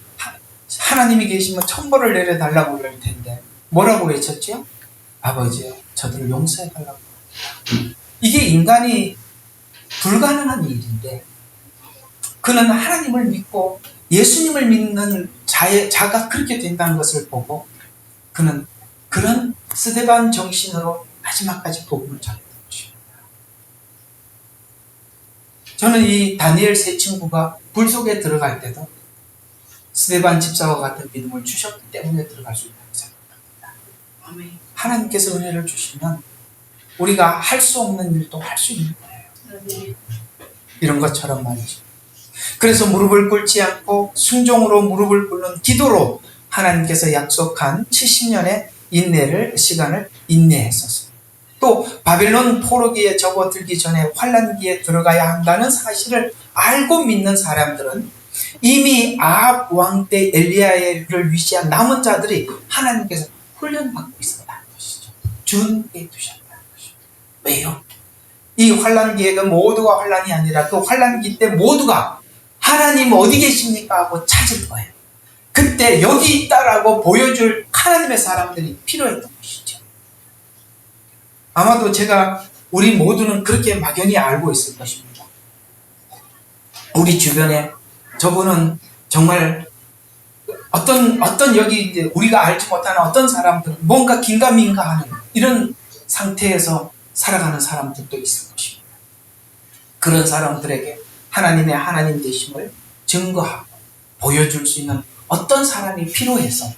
하나님이 계시면 천벌을 내려달라고 그럴 텐데 뭐라고 외쳤죠? 아버지요 저들을 용서해달라고. 이게 인간이 불가능한 일인데 그는 하나님을 믿고 예수님을 믿는 자가 그렇게 된다는 것을 보고 그는 그런 스데반 정신으로 마지막까지 복음을 전했던 것입니다. 저는 이 다니엘 세 친구가 불 속에 들어갈 때도 스데반 집사와 같은 믿음을 주셨기 때문에 들어갈 수 있다고 생각합니다. 하나님께서 은혜를 주시면 우리가 할 수 없는 일도 할 수 있는 거예요. 이런 것처럼 말이죠. 그래서 무릎을 꿇지 않고 순종으로 무릎을 꿇는 기도로 하나님께서 약속한 70년의 시간을 인내했었습니다. 또 바벨론 포로기에 접어들기 전에 환란기에 들어가야 한다는 사실을 알고 믿는 사람들은 이미 아합 왕 때 엘리야를 위시한 남은 자들이 하나님께서 훈련받고 있었다는 것이죠. 준비해 두셨다는 것이죠. 왜요? 이 환란기에가 모두가 환란이 아니라 그 환란기 때 모두가 하나님 어디 계십니까 하고 찾을 거예요. 그때 여기 있다라고 보여줄 하나님의 사람들이 필요했던 것이죠. 아마도 우리 모두는 그렇게 막연히 알고 있을 것입니다. 우리 주변에 저분은 정말 어떤 여기 이제 우리가 알지 못하는 어떤 사람들, 뭔가 긴가민가 하는 이런 상태에서 살아가는 사람들도 있을 것입니다. 그런 사람들에게 하나님의 하나님 되심을 증거하고 보여줄 수 있는 어떤 사람이 필요해서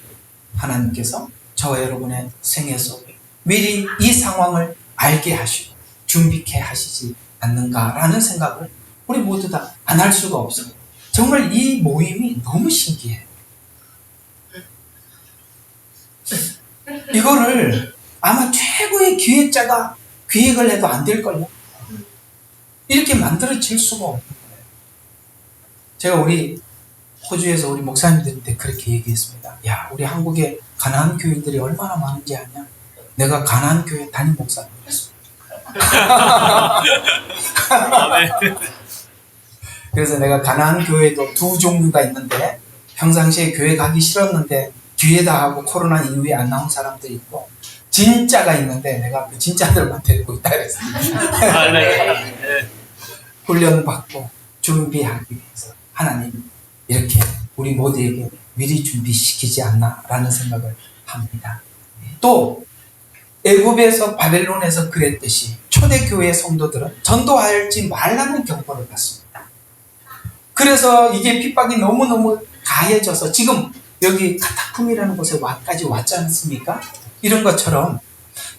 하나님께서 저와 여러분의 생애 속에 미리 이 상황을 알게 하시고 준비케 하시지 않는가라는 생각을 우리 모두 다 안 할 수가 없어요. 정말 이 모임이 너무 신기해요. 이거를 아마 최고의 기획자가 기획을 해도 안 될걸요. 이렇게 만들어질 수가 없는 거예요. 제가 우리 호주에서 우리 목사님들한테 그렇게 얘기했습니다. 야, 우리 한국에 가나안 교인들이 얼마나 많은지 아냐? 내가 가나안 교회 담임 목사님이었습니다. 그래서 내가 가나안 교회도 두 종류가 있는데 평상시에 교회 가기 싫었는데 기회다 하고 코로나 이후에 안 나온 사람도 있고 진짜가 있는데 내가 그 진짜들만 데리고 있다 그랬습니다. 훈련받고 준비하기 위해서 하나님 이렇게 우리 모두에게 미리 준비시키지 않나라는 생각을 합니다. 또 애굽에서 바벨론에서 그랬듯이 초대교회 성도들은 전도하지 말라는 경고를 받습니다. 그래서 이게 핍박이 너무너무 가해져서 지금 여기 카타쿰이라는 곳에 까지 왔지 않습니까? 이런 것처럼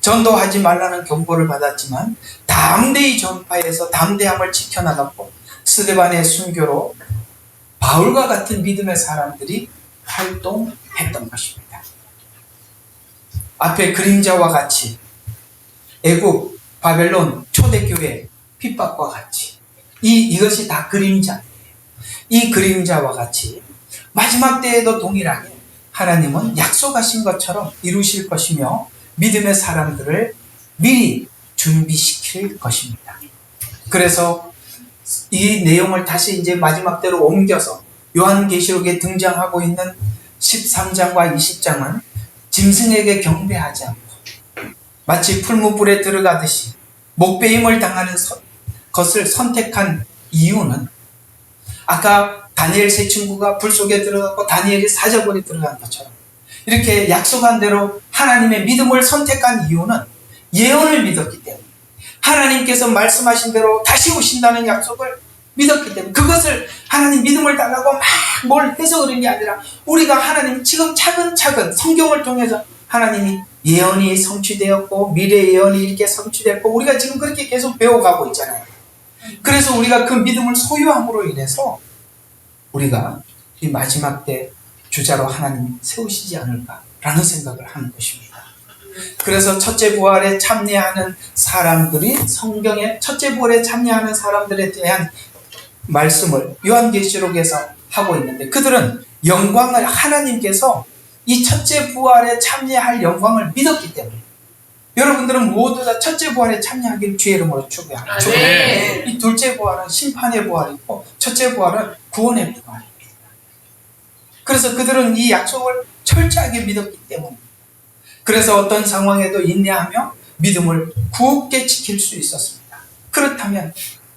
전도하지 말라는 경고를 받았지만 담대히 전파해서 담대함을 지켜나갔고 스데반의 순교로 바울과 같은 믿음의 사람들이 활동했던 것입니다. 앞에 그림자와 같이 애굽, 바벨론, 초대교회 핍박과 같이 이것이 다 그림자예요. 이 그림자와 같이 마지막 때에도 동일하게 하나님은 약속하신 것처럼 이루실 것이며 믿음의 사람들을 미리 준비시킬 것입니다. 그래서 이 내용을 다시 이제 마지막 때로 옮겨서 요한계시록에 등장하고 있는 13장과 20장은 짐승에게 경배하지 않고 마치 풀무불에 들어가듯이 목배임을 당하는 것을 선택한 이유는 아까 다니엘 세 친구가 불 속에 들어갔고 다니엘이 사자굴에 들어간 것처럼 이렇게 약속한 대로 하나님의 믿음을 선택한 이유는 예언을 믿었기 때문에 하나님께서 말씀하신 대로 다시 오신다는 약속을 믿었기 때문에 그것을 하나님 믿음을 달라고 막 뭘 해서 그런 게 아니라 우리가 하나님 지금 차근차근 성경을 통해서 하나님이 예언이 성취되었고 미래 예언이 이렇게 성취됐고 우리가 지금 그렇게 계속 배워가고 있잖아요. 그래서 우리가 그 믿음을 소유함으로 인해서 우리가 이 마지막 때 주자로 하나님이 세우시지 않을까라는 생각을 하는 것입니다. 그래서 첫째 부활에 참여하는 사람들이 성경의 첫째 부활에 참여하는 사람들에 대한 말씀을 요한계시록에서 하고 있는데 그들은 영광을 하나님께서 이 첫째 부활에 참여할 영광을 믿었기 때문에 여러분들은 모두 다 첫째 부활에 참여하기를 주의 이름으로 축원합니다. 이 둘째 부활은 심판의 부활이고 첫째 부활은 구원의 부활입니다. 그래서 그들은 이 약속을 철저하게 믿었기 때문입니다. 그래서 어떤 상황에도 인내하며 믿음을 굳게 지킬 수 있었습니다. 그렇다면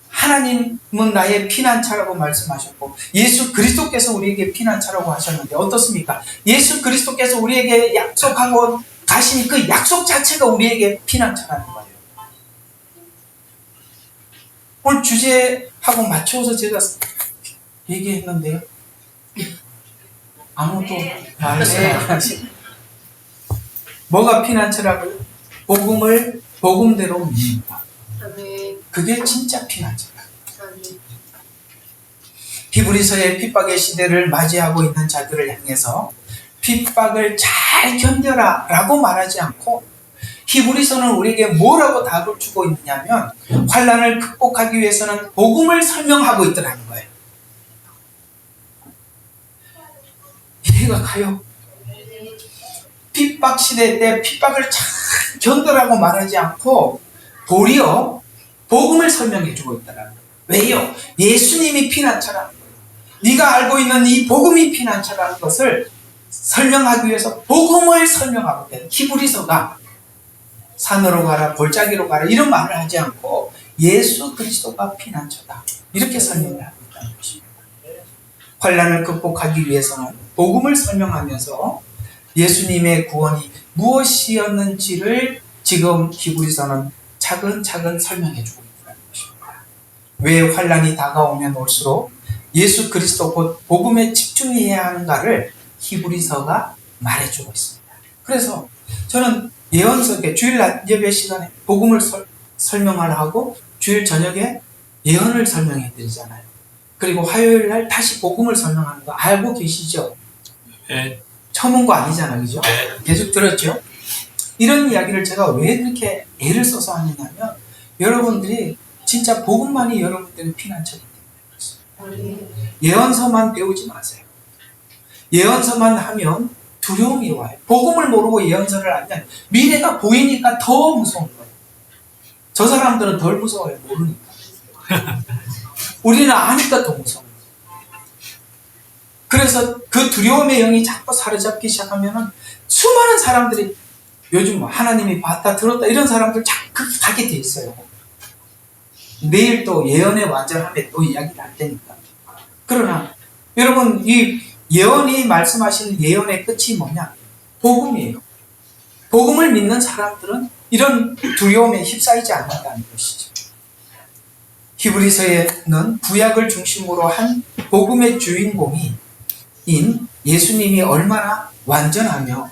하나님은 나의 피난처라고 말씀하셨고 예수 그리스도께서 우리에게 피난처라고 하셨는데 어떻습니까? 예수 그리스도께서 우리에게 약속하고 가신 그 약속 자체가 우리에게 피난처라는 거예요. 오늘 주제하고 맞춰서 제가 얘기했는데요. 아무도 말씀 안 하시네. 뭐가 피난처라고요? 복음을 복음대로 믿는다. 아멘. 그게 진짜 피난처다. 아멘. 히브리서의 핍박의 시대를 맞이하고 있는 자들을 향해서 핍박을 잘 견뎌라 라고 말하지 않고, 히브리서는 우리에게 뭐라고 답을 주고 있느냐면 환난을 극복하기 위해서는 복음을 설명하고 있더라는 거예요. 이해가 가요? 핍박 시대 때 핍박을 잘 견뎌라고 말하지 않고 도리어 복음을 설명해 주고 있더라는 거예요. 왜요? 예수님이 피난처라는 거예요. 네가 알고 있는 이 복음이 피난처라는 것을 설명하기 위해서 복음을 설명하고 있다. 히브리서가 산으로 가라, 골짜기로 가라 이런 말을 하지 않고 예수 그리스도가 피난처다 이렇게 설명을 하고 있다는 것입니다. 환난을 극복하기 위해서는 복음을 설명하면서 예수님의 구원이 무엇이었는지를 지금 히브리서는 차근차근 설명해 주고 있다는 것입니다. 왜 환난이 다가오면 올수록 예수 그리스도 곧 복음에 집중해야 하는가를 히브리서가 말해주고 있습니다. 그래서 저는 예언서에 주일 낮 예배 시간에 복음을 설명을 하고 주일 저녁에 예언을 설명해 드리잖아요. 그리고 화요일 날 다시 복음을 설명하는 거 알고 계시죠? 네. 처음 온 거 아니잖아요. 그죠? 네. 계속 들었죠? 이런 이야기를 제가 왜 그렇게 애를 써서 하느냐면 여러분들이 진짜 복음만이 여러분들의 피난처이기 때문에 예언서만 배우지 마세요. 예언서만 하면 두려움이 와요. 복음을 모르고 예언서를 하면 미래가 보이니까 더 무서운 거예요. 저 사람들은 덜 무서워요. 모르니까. 우리는 아니까 더 무서워요. 그래서 그 두려움의 영이 자꾸 사로잡기 시작하면 수많은 사람들이 요즘 하나님이 봤다 들었다 이런 사람들 자꾸 가게 돼 있어요. 내일 또 예언의 완전함에 또 이야기 날 테니까. 그러나 여러분 이 예언이 말씀하시는 예언의 끝이 뭐냐? 복음이에요. 복음을 믿는 사람들은 이런 두려움에 휩싸이지 않는다는 것이죠. 히브리서에는 구약을 중심으로 한 복음의 주인공인 예수님이 얼마나 완전하며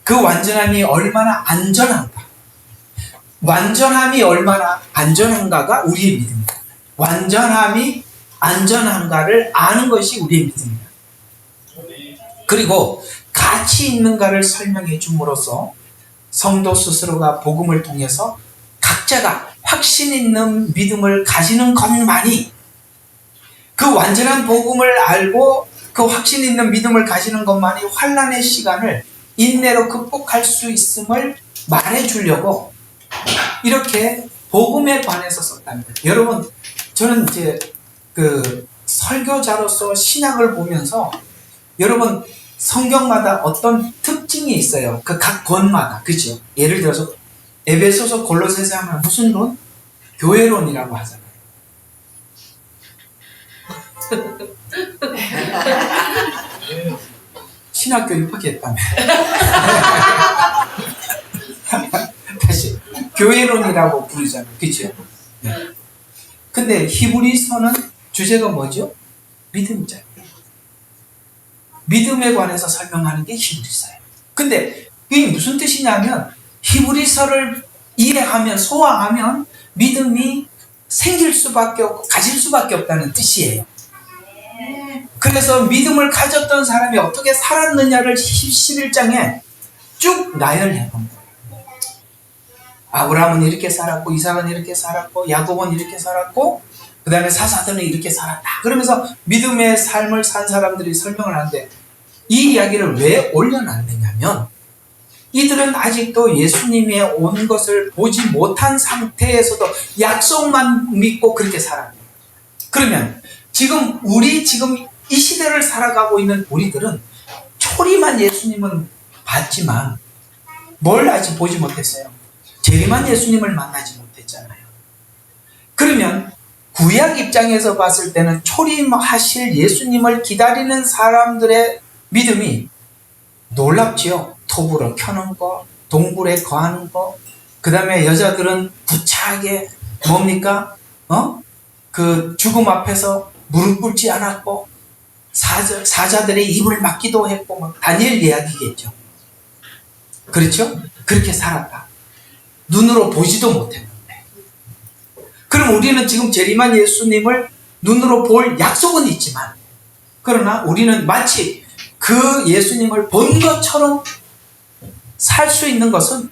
그 완전함이 얼마나 안전한가, 완전함이 얼마나 안전한가가 우리의 믿음입니다. 완전함이 안전한가를 아는 것이 우리의 믿음입니다. 그리고 가치 있는가를 설명해 줌으로써 성도 스스로가 복음을 통해서 각자가 확신 있는 믿음을 가지는 것만이, 그 완전한 복음을 알고 그 확신 있는 믿음을 가지는 것만이 환난의 시간을 인내로 극복할 수 있음을 말해주려고 이렇게 복음에 관해서 썼답니다. 여러분, 저는 이제 그 설교자로서 신약을 보면서 여러분 성경마다 어떤 특징이 있어요. 그 각 권마다. 그죠? 예를 들어서 에베소서 골로새서 하면 무슨 론? 교회론이라고 하잖아요. 신학교 입학했다며. 다시 교회론이라고 부르잖아요. 그죠? 네. 근데 히브리서는 주제가 뭐죠? 믿음이잖아요. 믿음에 관해서 설명하는 게 히브리서예요. 근데 이게 무슨 뜻이냐면 히브리서를 이해하면, 소화하면 믿음이 생길 수밖에 없고 가질 수밖에 없다는 뜻이에요. 그래서 믿음을 가졌던 사람이 어떻게 살았느냐를 11장에 쭉 나열해 본 거예요. 아브라함은 이렇게 살았고, 이삭은 이렇게 살았고, 야곱은 이렇게 살았고, 그 다음에 사사들은 이렇게 살았다. 그러면서 믿음의 삶을 산 사람들이 설명을 하는데, 이 이야기를 왜 올려놨느냐면 이들은 아직도 예수님이 온 것을 보지 못한 상태에서도 약속만 믿고 그렇게 살아요. 그러면 지금 이 시대를 살아가고 있는 우리들은 초리만 예수님은 봤지만 뭘 아직 보지 못했어요? 재림한 예수님을 만나지 못했잖아요. 그러면 구약 입장에서 봤을 때는 초림하실 예수님을 기다리는 사람들의 믿음이 놀랍지요. 톱으로 켜는 거, 동굴에 거하는 거, 그 다음에 여자들은 부차하게 뭡니까? 그 죽음 앞에서 무릎 꿇지 않았고 사자들의 입을 막기도 했고 막 다니엘 이야기겠죠. 그렇죠? 그렇게 살았다. 눈으로 보지도 못했는데. 그럼 우리는 지금 재림한 예수님을 눈으로 볼 약속은 있지만, 그러나 우리는 마치 그 예수님을 본 것처럼 살 수 있는 것은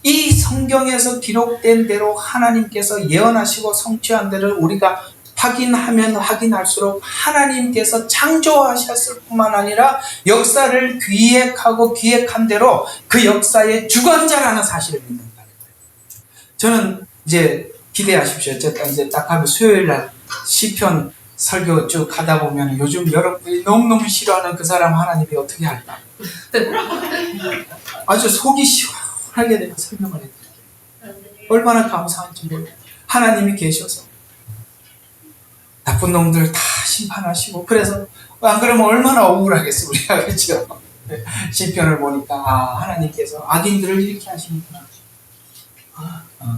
이 성경에서 기록된 대로 하나님께서 예언하시고 성취한 대로 우리가 확인하면 확인할수록 하나님께서 창조하셨을 뿐만 아니라 역사를 기획한 대로 그 역사의 주관자라는 사실을 믿는다. 저는 이제 기대하십시오. 제가 이제 딱 하면 수요일 날 시편 설교 쭉 하다 보면 요즘 여러분들이 너무너무 싫어하는 그 사람 하나님이 어떻게 할까? 아주 속이 시원하게 내가 설명을 해드릴게요. 얼마나 감사한지 몰라요. 하나님이 계셔서 나쁜 놈들 다 심판하시고, 그래서 안 그러면 얼마나 억울하겠어 우리가. 그렇죠? 시편을 보니까 하나님께서 악인들을 이렇게 하시는구나.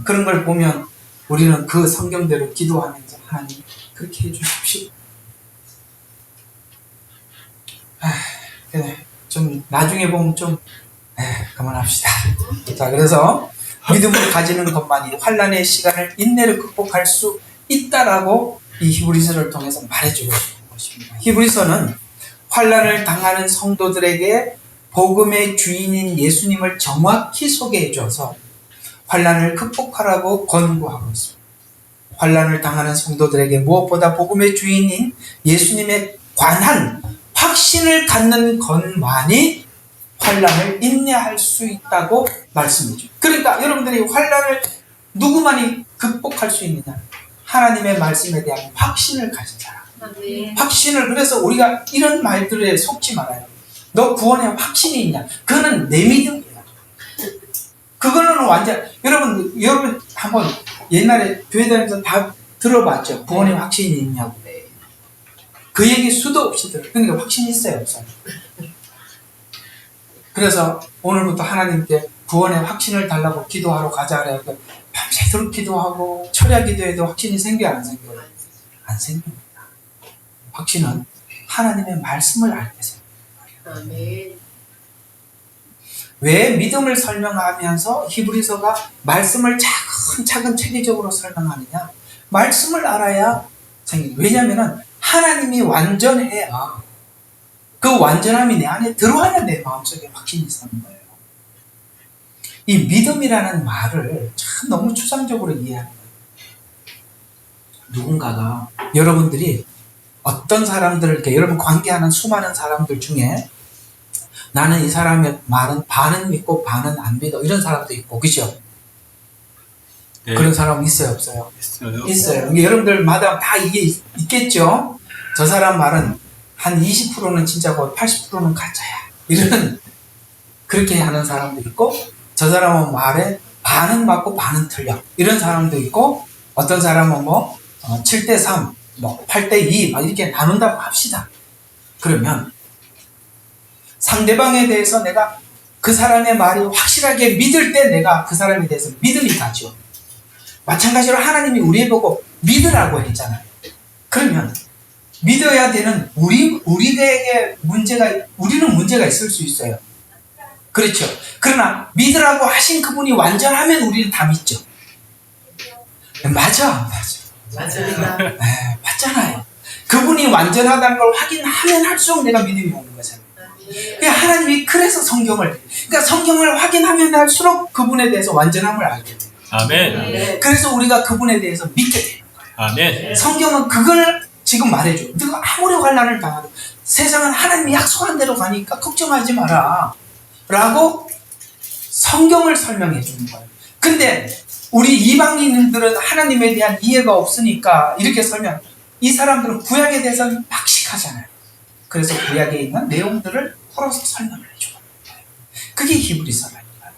그런 걸 보면 우리는 그 성경대로 기도하면서 하나님 그렇게 해주십시오. 그래, 좀 나중에 보면 좀 그만합시다. 자, 그래서 믿음을 가지는 것만이 환난의 시간을 인내를 극복할 수 있다라고 이 히브리서를 통해서 말해주고 있는 것입니다. 히브리서는 환난을 당하는 성도들에게 복음의 주인인 예수님을 정확히 소개해줘서 환난을 극복하라고 권고하고 있습니다. 환난을 당하는 성도들에게 무엇보다 복음의 주인인 예수님에 관한 확신을 갖는 것만이 환난을 인내할 수 있다고 말씀해줘요. 그러니까 여러분들이 환난을 누구만이 극복할 수 있느냐? 하나님의 말씀에 대한 확신을 가진 사람. 확신을, 그래서 우리가 이런 말들에 속지 말아요. 너 구원에 확신이 있냐? 그거는 내 믿음이야. 그거는 완전, 여러분 한번 옛날에 교회 다니면서 다 들어봤죠? 구원에 확신이 있냐고. 그 얘기 수도 없이 들어요. 그러니까 확신이 있어요, 없어요? 그래서 오늘부터 하나님께 구원의 확신을 달라고 기도하러 가자 그래서 밤새도록 기도하고 철야 기도해도 확신이 생겨요, 안 생겨요? 안 생깁니다. 확신은 하나님의 말씀을 알 때 생깁니다. 아멘. 왜 믿음을 설명하면서 히브리서가 말씀을 차근차근 체계적으로 설명하느냐? 말씀을 알아야 생깁니다. 왜냐하면 하나님이 완전해야, 그 완전함이 내 안에 들어와야 내 마음속에 확신이 서는 거예요. 이 믿음이라는 말을 참 너무 추상적으로 이해하는 거예요. 누군가가, 여러분들이 어떤 사람들을, 이렇게 여러분 관계하는 수많은 사람들 중에 나는 이 사람의 말은 반은 믿고 반은 안 믿어, 이런 사람도 있고, 그죠? 네. 그런 사람 있어요, 없어요? 있어요. 있어요. 이게 여러분들마다 다 이게 있겠죠? 저 사람 말은 한 20%는 진짜고 80%는 가짜야. 이런, 그렇게 하는 사람도 있고, 저 사람은 말에 반은 맞고 반은 틀려. 이런 사람도 있고, 어떤 사람은 7대3, 8대2, 막 이렇게 나눈다고 합시다. 그러면 상대방에 대해서 내가 그 사람의 말이 확실하게 믿을 때 내가 그 사람에 대해서 믿음이 가죠. 마찬가지로 하나님이 우리에 보고 믿으라고 했잖아요. 그러면 믿어야 되는 우리에게 우리는 문제가 있을 수 있어요. 그렇죠. 그러나 믿으라고 하신 그분이 완전하면 우리는 다 믿죠. 맞아, 안 맞아? 맞습니다. 네, 맞잖아요. 그분이 완전하다는 걸 확인하면 할수록 내가 믿음이 오는 거잖아요. 그러니까 하나님이 그래서 그러니까 성경을 확인하면 할수록 그분에 대해서 완전함을 알게 돼요. 아멘. 그래서 우리가 그분에 대해서 믿게 되는 거예요. 아멘. 성경은 그걸 지금 말해줘. 네가 아무리 환난을 당해도 세상은 하나님이 약속한 대로 가니까 걱정하지 마라 라고 성경을 설명해 주는 거예요. 근데 우리 이방인들은 하나님에 대한 이해가 없으니까 이렇게 이 사람들은 구약에 대해서는 박식하잖아요. 그래서 구약에 있는 내용들을 풀어서 설명을 해주는 거예요. 그게 히브리서라니까요.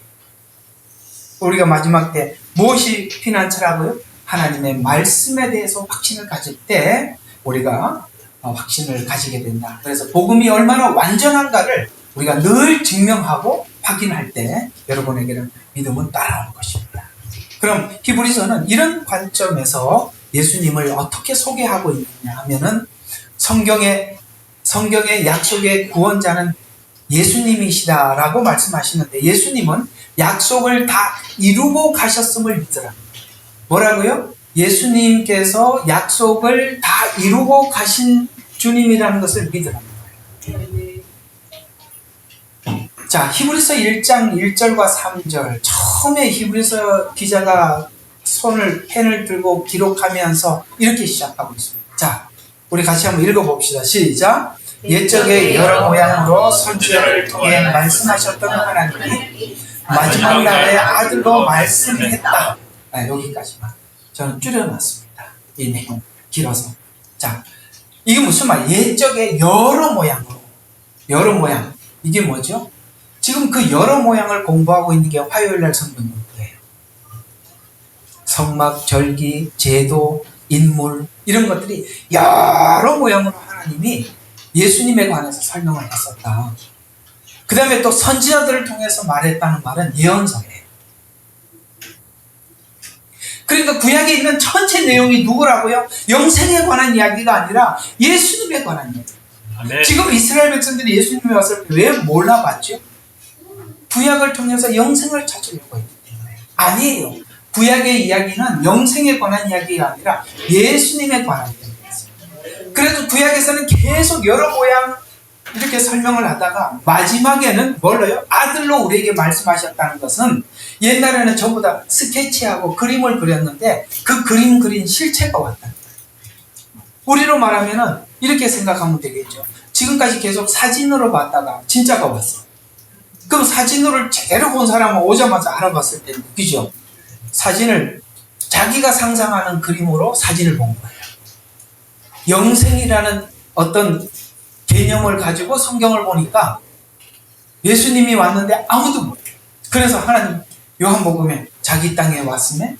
우리가 마지막 때 무엇이 피난처라고요? 하나님의 말씀에 대해서 확신을 가질 때 우리가 확신을 가지게 된다. 그래서 복음이 얼마나 완전한가를 우리가 늘 증명하고 확인할 때 여러분에게는 믿음은 따라올 것입니다. 그럼 히브리서는 이런 관점에서 예수님을 어떻게 소개하고 있느냐 하면은 성경의 약속의 구원자는 예수님이시다라고 말씀하시는데, 예수님은 약속을 다 이루고 가셨음을 믿으라. 뭐라고요? 예수님께서 약속을 다 이루고 가신 주님이라는 것을 믿으라는 거예요. 자, 히브리서 1장 1절과 3절. 처음에 히브리서 기자가 펜을 들고 기록하면서 이렇게 시작하고 있습니다. 자, 우리 같이 한번 읽어봅시다. 시작. 옛적에 여러 모양으로 선지자를 통해 말씀하셨던 하나님이 마지막 날에 아들로 말씀했다. 여기까지만. 저는 줄여놨습니다. 이 내용 길어서. 자, 이게 무슨 말? 옛적에 여러 모양으로. 여러 모양. 이게 뭐죠? 지금 그 여러 모양을 공부하고 있는 게 화요일날 성경 공부예요. 성막, 절기, 제도, 인물 이런 것들이 여러 모양으로 하나님이 예수님에 관해서 설명을 했었다. 그 다음에 또 선지자들을 통해서 말했다는 말은 예언서예요. 그러니까 구약에 있는 전체 내용이 누구라고요? 영생에 관한 이야기가 아니라 예수님에 관한 이야기. 아멘. 지금 이스라엘 백성들이 예수님이 왔을 때 왜 몰라봤죠? 구약을 통해서 영생을 찾으려고 했기 때문에. 아니에요. 구약의 이야기는 영생에 관한 이야기가 아니라 예수님에 관한 이야기였어요. 그래도 구약에서는 계속 여러 모양 이렇게 설명을 하다가 마지막에는 뭘로요? 아들로 우리에게 말씀하셨다는 것은, 옛날에는 전부 다 스케치하고 그림을 그렸는데 그 그림 그린 실체가 왔다. 우리로 말하면은 이렇게 생각하면 되겠죠. 지금까지 계속 사진으로 봤다가 진짜가 왔어. 그럼 사진으로 제대로 본 사람은 오자마자 알아봤을 때 느끼죠. 사진을 자기가 상상하는 그림으로 사진을 본 거예요. 영생이라는 어떤 개념을 가지고 성경을 보니까 예수님이 왔는데 아무도 몰라요. 그래서 하나님 요한복음에 자기 땅에 왔음에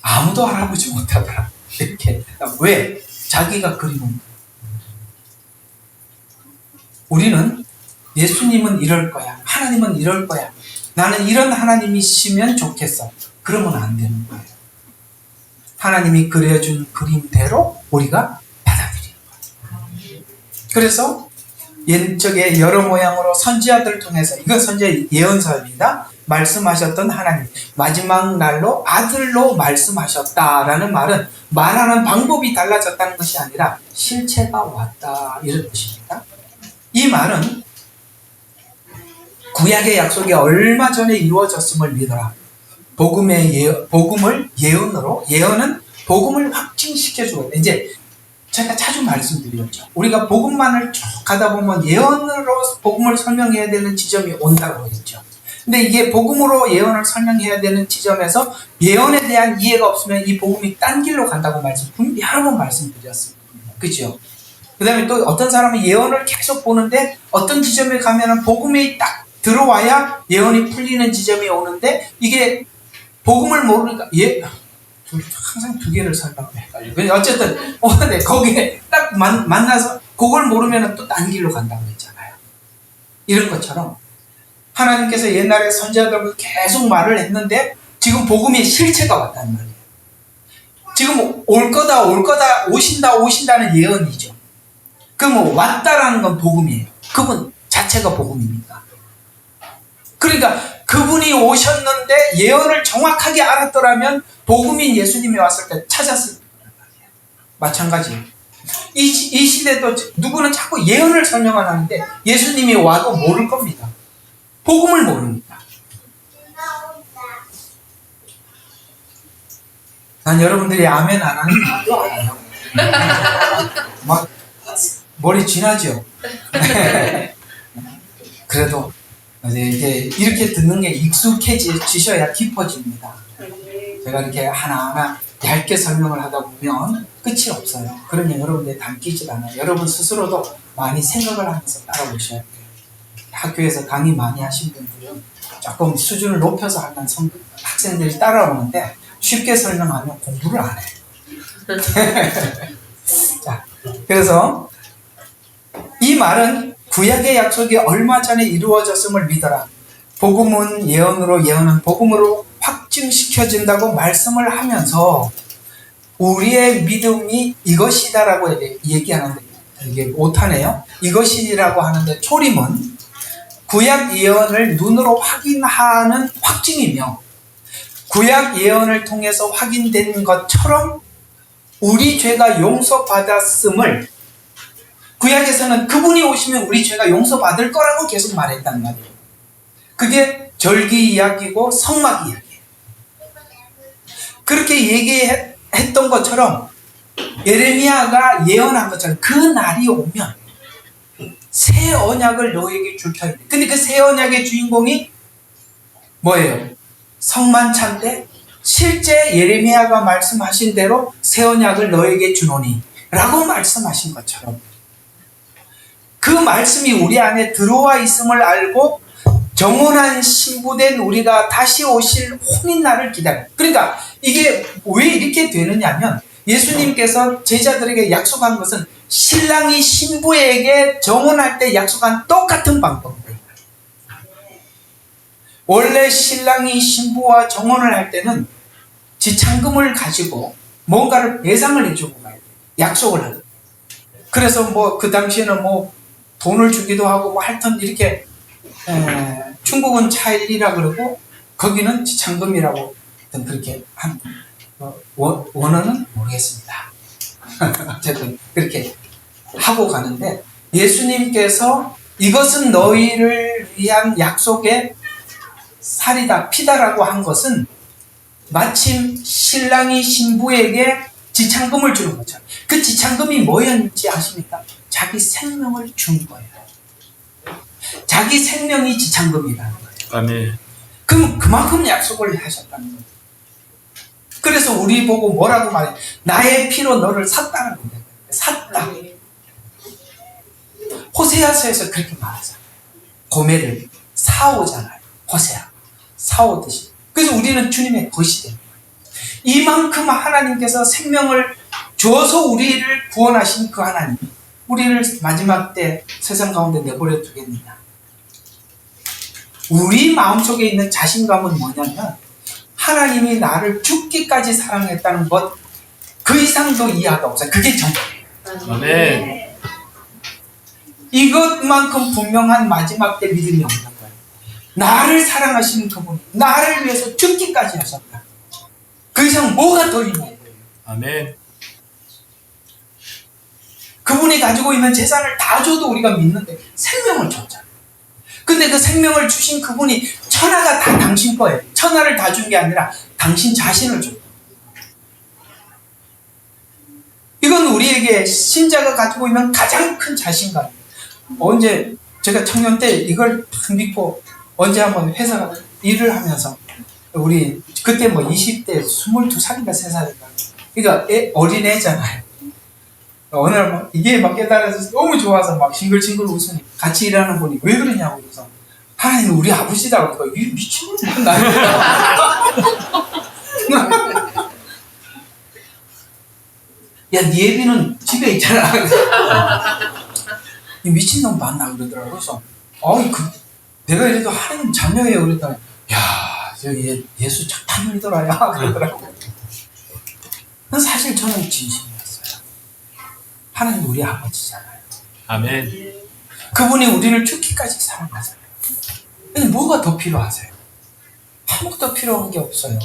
아무도 알아보지 못하더라. 이렇게. 왜? 자기가 그리는 거예요. 우리는 예수님은 이럴 거야. 하나님은 이럴 거야. 나는 이런 하나님이시면 좋겠어. 그러면 안 되는 거예요. 하나님이 그려준 그림대로 우리가 받아들이는 거예요. 그래서 옛적에 여러 모양으로 선지자들을 통해서, 이건 선지자 예언서입니다. 말씀하셨던 하나님, 마지막 날로 아들로 말씀하셨다라는 말은 말하는 방법이 달라졌다는 것이 아니라 실체가 왔다, 이런 뜻입니다. 이 말은 구약의 약속이 얼마 전에 이루어졌음을 믿어라. 복음을 예언으로, 예언은 복음을 확증시켜줘요. 이제 제가 자주 말씀드렸죠. 우리가 복음만을 쭉 가다 보면 예언으로 복음을 설명해야 되는 지점이 온다고 했죠. 근데 이게 복음으로 예언을 설명해야 되는 지점에서 예언에 대한 이해가 없으면 이 복음이 딴 길로 간다고 여러 번 말씀드렸습니다. 그죠? 그 다음에 또 어떤 사람은 예언을 계속 보는데 어떤 지점에 가면은 복음이 딱 들어와야 예언이 풀리는 지점이 오는데, 이게 복음을 모르니까 항상 두 개를 설명을 헷갈리고, 어쨌든 네, 거기에 딱 만나서 그걸 모르면 또 딴 길로 간다고 했잖아요. 이런 것처럼 하나님께서 옛날에 선지자들과 계속 말을 했는데 지금 복음의 실체가 왔단 말이에요. 지금 올 거다 오신다는 예언이죠. 그럼 왔다라는 건 복음이에요. 그분 자체가 복음이니까. 그러니까 그분이 오셨는데 예언을 정확하게 알았더라면 복음인 예수님이 왔을 때 찾았을 거란 말이에요. 마찬가지예요. 이 시대도 누구는 자꾸 예언을 설명을 하는데 예수님이 와도 모를 겁니다. 복음을 모르니까. 난 여러분들이 아멘 안 하는 것도 알아요. 막 머리 쥐나죠? 그래도 이제 이렇게 듣는 게 익숙해지셔야 깊어집니다. 제가 이렇게 하나하나 얇게 설명을 하다 보면 끝이 없어요. 그러면 여러분들이 담기질 않아요. 여러분 스스로도 많이 생각을 하면서 따라오셔야 돼요. 학교에서 강의 많이 하신 분들은 조금 수준을 높여서 하는 학생들이 따라오는데 쉽게 설명하면 공부를 안 해요. 자, 그래서 이 말은 구약의 약속이 얼마 전에 이루어졌음을 믿어라. 복음은 예언으로, 예언은 복음으로 확증시켜진다고 말씀을 하면서 우리의 믿음이 이것이다라고 얘기하는데 이게 오타네요. 이것이라고 하는데 초림은 구약 예언을 눈으로 확인하는 확증이며 구약 예언을 통해서 확인된 것처럼 우리 죄가 용서받았음을 구약에서는 그분이 오시면 우리 죄가 용서받을 거라고 계속 말했단 말이에요. 그게 절기 이야기고 성막 이야기예요. 그렇게 얘기했던 것처럼 예레미야가 예언한 것처럼 그 날이 오면 새 언약을 너에게 줄 터인데, 근데 그 새 언약의 주인공이 뭐예요? 성만찬때 실제 예레미야가 말씀하신 대로 새 언약을 너에게 주노니 라고 말씀하신 것처럼 그 말씀이 우리 안에 들어와 있음을 알고 정혼한 신부된 우리가 다시 오실 혼인날을 기다려요. 그러니까 이게 왜 이렇게 되느냐면 예수님께서 제자들에게 약속한 것은 신랑이 신부에게 정혼할 때 약속한 똑같은 방법이에요. 원래 신랑이 신부와 정혼을 할 때는 지창금을 가지고 뭔가를 배상을 해주고 가야 돼요. 약속을 하는. 그래서 뭐 그 당시에는 뭐 돈을 주기도 하고 뭐 하여튼 이렇게 중국은 차일이라 그러고 거기는 지창금이라고 그렇게 한 원어는 모르겠습니다. 어쨌든 그렇게 하고 가는데 예수님께서 이것은 너희를 위한 약속의 살이다 피다라고 한 것은 마침 신랑이 신부에게 지창금을 주는 거죠. 그 지창금이 뭐였는지 아십니까? 자기 생명을 준 거예요. 자기 생명이 지창금이라는 거예요. 아멘. 그럼 그만큼 약속을 하셨다는 거예요. 그래서 우리 보고 뭐라고 말해? 나의 피로 너를 샀다는 거예요. 샀다. 호세아서에서 그렇게 말하잖아요. 고멜을 사오잖아요. 호세아. 사오듯이. 그래서 우리는 주님의 것이 됩니다. 이만큼 하나님께서 생명을 줘서 우리를 구원하신 그 하나님, 우리를 마지막 때 세상 가운데 내버려 두겠느냐? 우리 마음속에 있는 자신감은 뭐냐면 하나님이 나를 죽기까지 사랑했다는 것, 그 이상도 이해가 없어요. 그게 정답이에요. 아멘. 이것만큼 분명한 마지막 때 믿음이 없는 거예요. 나를 사랑하시는 그분이 나를 위해서 죽기까지 하셨다. 그 이상 뭐가 더 있냐? 아멘. 그분이 가지고 있는 재산을 다 줘도 우리가 믿는데 생명을 줬잖아요. 근데 그 생명을 주신 그분이 천하가 다 당신 거예요. 천하를 다 준 게 아니라 당신 자신을 줬다. 이건 우리에게 신자가 가지고 있는 가장 큰 자신감이에요. 언제 제가 청년 때 이걸 딱 믿고 언제 한번 회사 일을 하면서 우리 그때 뭐 20대 22살인가 3살인가 그러니까 어린애잖아요. 어느 날 막 이게 막 깨달아서 너무 좋아서 막 싱글싱글 웃으니 같이 일하는 분이 왜 그러냐고 그래서 하나님 우리 아버지다 그러니까 이 미친놈이 나야 네 애비는 집에 있잖아. 이 미친놈 맞나 그러더라고. 그래서 내가 이래도 하나님 자녀예요 그랬더니 야 저기 예수 착한 믿어라 야 그러더라고. 사실 저는 진심이었어요. 하나님 우리 아버지잖아요. 아멘. 그분이 우리를 죽기까지 사랑하잖아요. 근데 뭐가 더 필요하세요? 아무것도 필요한 게 없어요.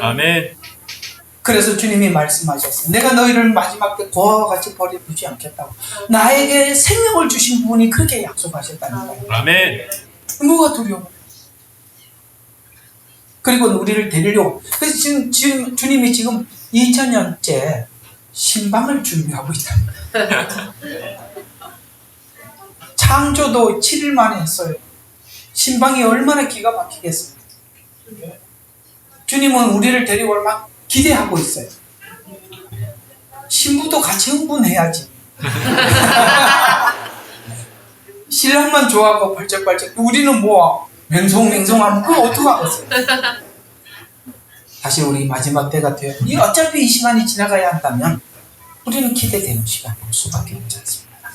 아멘. 그래서 주님이 말씀하셨어요. 내가 너희를 마지막 때 고아와 같이 버려두지 않겠다고. 나에게 생명을 주신 분이 그렇게 약속하셨다는 거예요. 아멘. 뭐가 두려워? 그리고 우리를 데리려고. 그래서 지금 주님이 지금 2000년째 신방을 준비하고 있다. 창조도 7일 만에 했어요. 신방이 얼마나 기가 막히겠어요. 주님은 우리를 데리고 얼마나 기대하고 있어요. 신부도 같이 흥분해야지. 신랑만 좋아하고 발짝발짝 우리는 뭐 맹송맹송하면 그거 어떡하겠어요. 다시 우리 마지막 때가 돼요. 어차피 이 시간이 지나가야 한다면 우리는 기대되는 시간이 올 수밖에 없지 않습니다.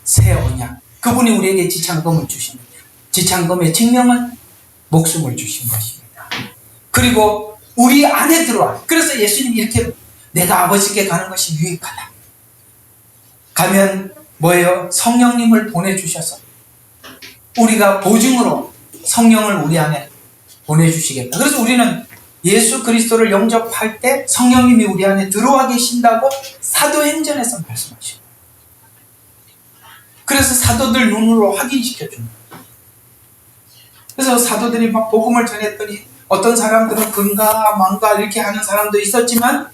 새 언약, 그분이 우리에게 지창금을 주신 지창금의 증명은 목숨을 주신 것입니다. 그리고 우리 안에 들어와. 그래서 예수님이 이렇게 내가 아버지께 가는 것이 유익하다. 가면 뭐예요? 성령님을 보내주셔서 우리가 보증으로 성령을 우리 안에 보내주시겠다. 그래서 우리는 예수 그리스도를 영접할 때 성령님이 우리 안에 들어와 계신다고 사도행전에서 말씀하시고, 그래서 사도들 눈으로 확인시켜 줍니다. 그래서 사도들이 막 복음을 전했더니 어떤 사람들은 근가 망가 이렇게 하는 사람도 있었지만,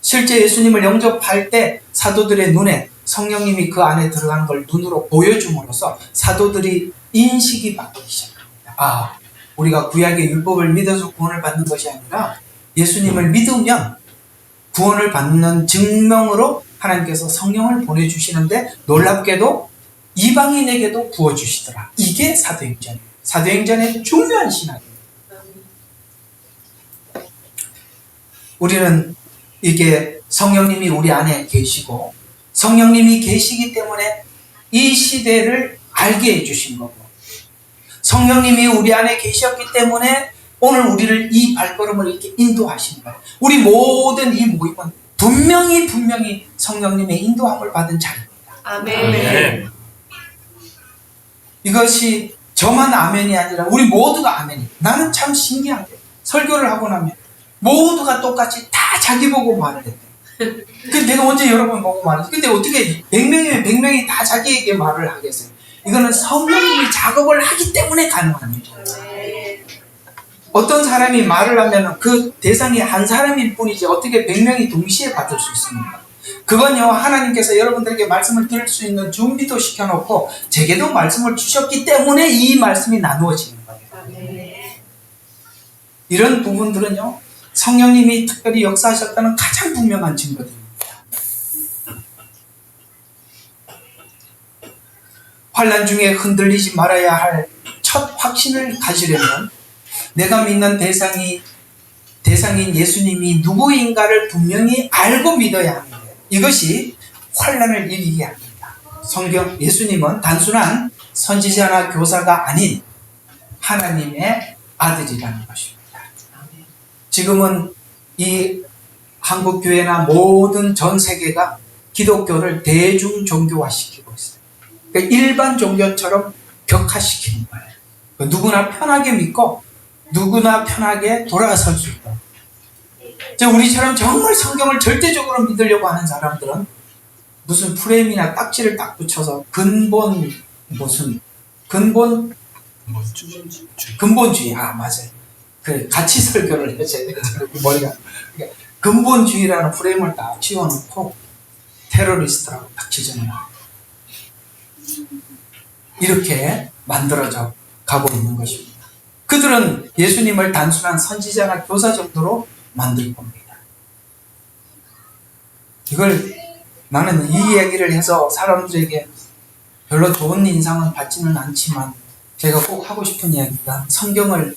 실제 예수님을 영접할 때 사도들의 눈에 성령님이 그 안에 들어가는 걸 눈으로 보여줌으로써 사도들이 인식이 바뀌기 시작합니다. 아, 우리가 구약의 율법을 믿어서 구원을 받는 것이 아니라 예수님을 믿으면 구원을 받는 증명으로 하나님께서 성령을 보내주시는데, 놀랍게도 이방인에게도 부어주시더라. 이게 사도행전이에요. 사도행전의 중요한 신학입니다. 우리는 이게 성령님이 우리 안에 계시고 성령님이 계시기 때문에 이 시대를 알게 해주신 거고, 성령님이 우리 안에 계셨기 때문에 오늘 우리를 이 발걸음을 이렇게 인도하신 거예요. 우리 모든 이 모임은 분명히 성령님의 인도함을 받은 자리입니다. 아멘. 이것이 저만 아멘이 아니라 우리 모두가 아멘이에요. 나는 참 신기한 게, 설교를 하고 나면 모두가 똑같이 다 자기 보고 말을 했대요. 근데 내가 언제 여러분 보고 말했어? 근데 어떻게 100명이면 100명이 다 자기에게 말을 하겠어요? 이거는 성령님이 작업을 하기 때문에 가능한 일이죠. 어떤 사람이 말을 하면 그 대상이 한 사람일 뿐이지 어떻게 100명이 동시에 받을 수 있습니까? 그건요, 하나님께서 여러분들에게 말씀을 들을 수 있는 준비도 시켜놓고 제게도 말씀을 주셨기 때문에 이 말씀이 나누어지는 거예요. 이런 부분들은요, 성령님이 특별히 역사하셨다는 가장 분명한 증거들입니다. 환난 중에 흔들리지 말아야 할 첫 확신을 가지려면 내가 믿는 대상인 예수님이 누구인가를 분명히 알고 믿어야 합니다. 이것이 환난을 이기게 합니다. 예수님은 단순한 선지자나 교사가 아닌 하나님의 아들이라는 것입니다. 지금은 이 한국교회나 모든 전 세계가 기독교를 대중 종교화시키고 있어요. 그러니까 일반 종교처럼 격화시키는 거예요. 누구나 편하게 믿고 누구나 편하게 돌아설 수 있다. 우리처럼 정말 성경을 절대적으로 믿으려고 하는 사람들은 무슨 프레임이나 딱지를 딱 붙여서 근본주의, 맞아요. 같이 설교를 해줘야 돼요. 머리가. 근본주의라는 프레임을 딱 씌워놓고 테러리스트라고 딱 지정해요. 이렇게 만들어져 가고 있는 것입니다. 그들은 예수님을 단순한 선지자나 교사 정도로 만들 겁니다. 이걸 나는 이 이야기를 해서 사람들에게 별로 좋은 인상은 받지는 않지만, 제가 꼭 하고 싶은 이야기가 성경을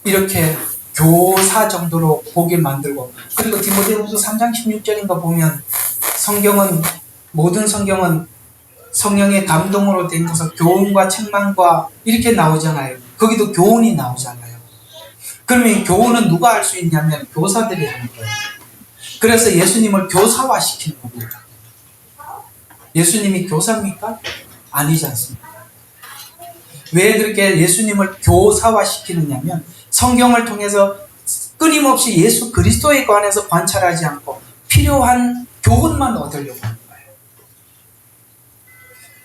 이렇게 교사 정도로 보게 만들고, 그리고 디모데후서 3장 16절인가 보면 모든 성경은 성령의 감동으로 된 것은 교훈과 책망과 이렇게 나오잖아요. 거기도 교훈이 나오잖아요. 그러면 교훈은 누가 할 수 있냐면 교사들이 하는 거예요. 그래서 예수님을 교사화시키는 겁니다. 예수님이 교사입니까? 아니지 않습니까? 왜 그렇게 예수님을 교사화시키느냐면 성경을 통해서 끊임없이 예수 그리스도에 관해서 관찰하지 않고 필요한 교훈만 얻으려고 하는 거예요.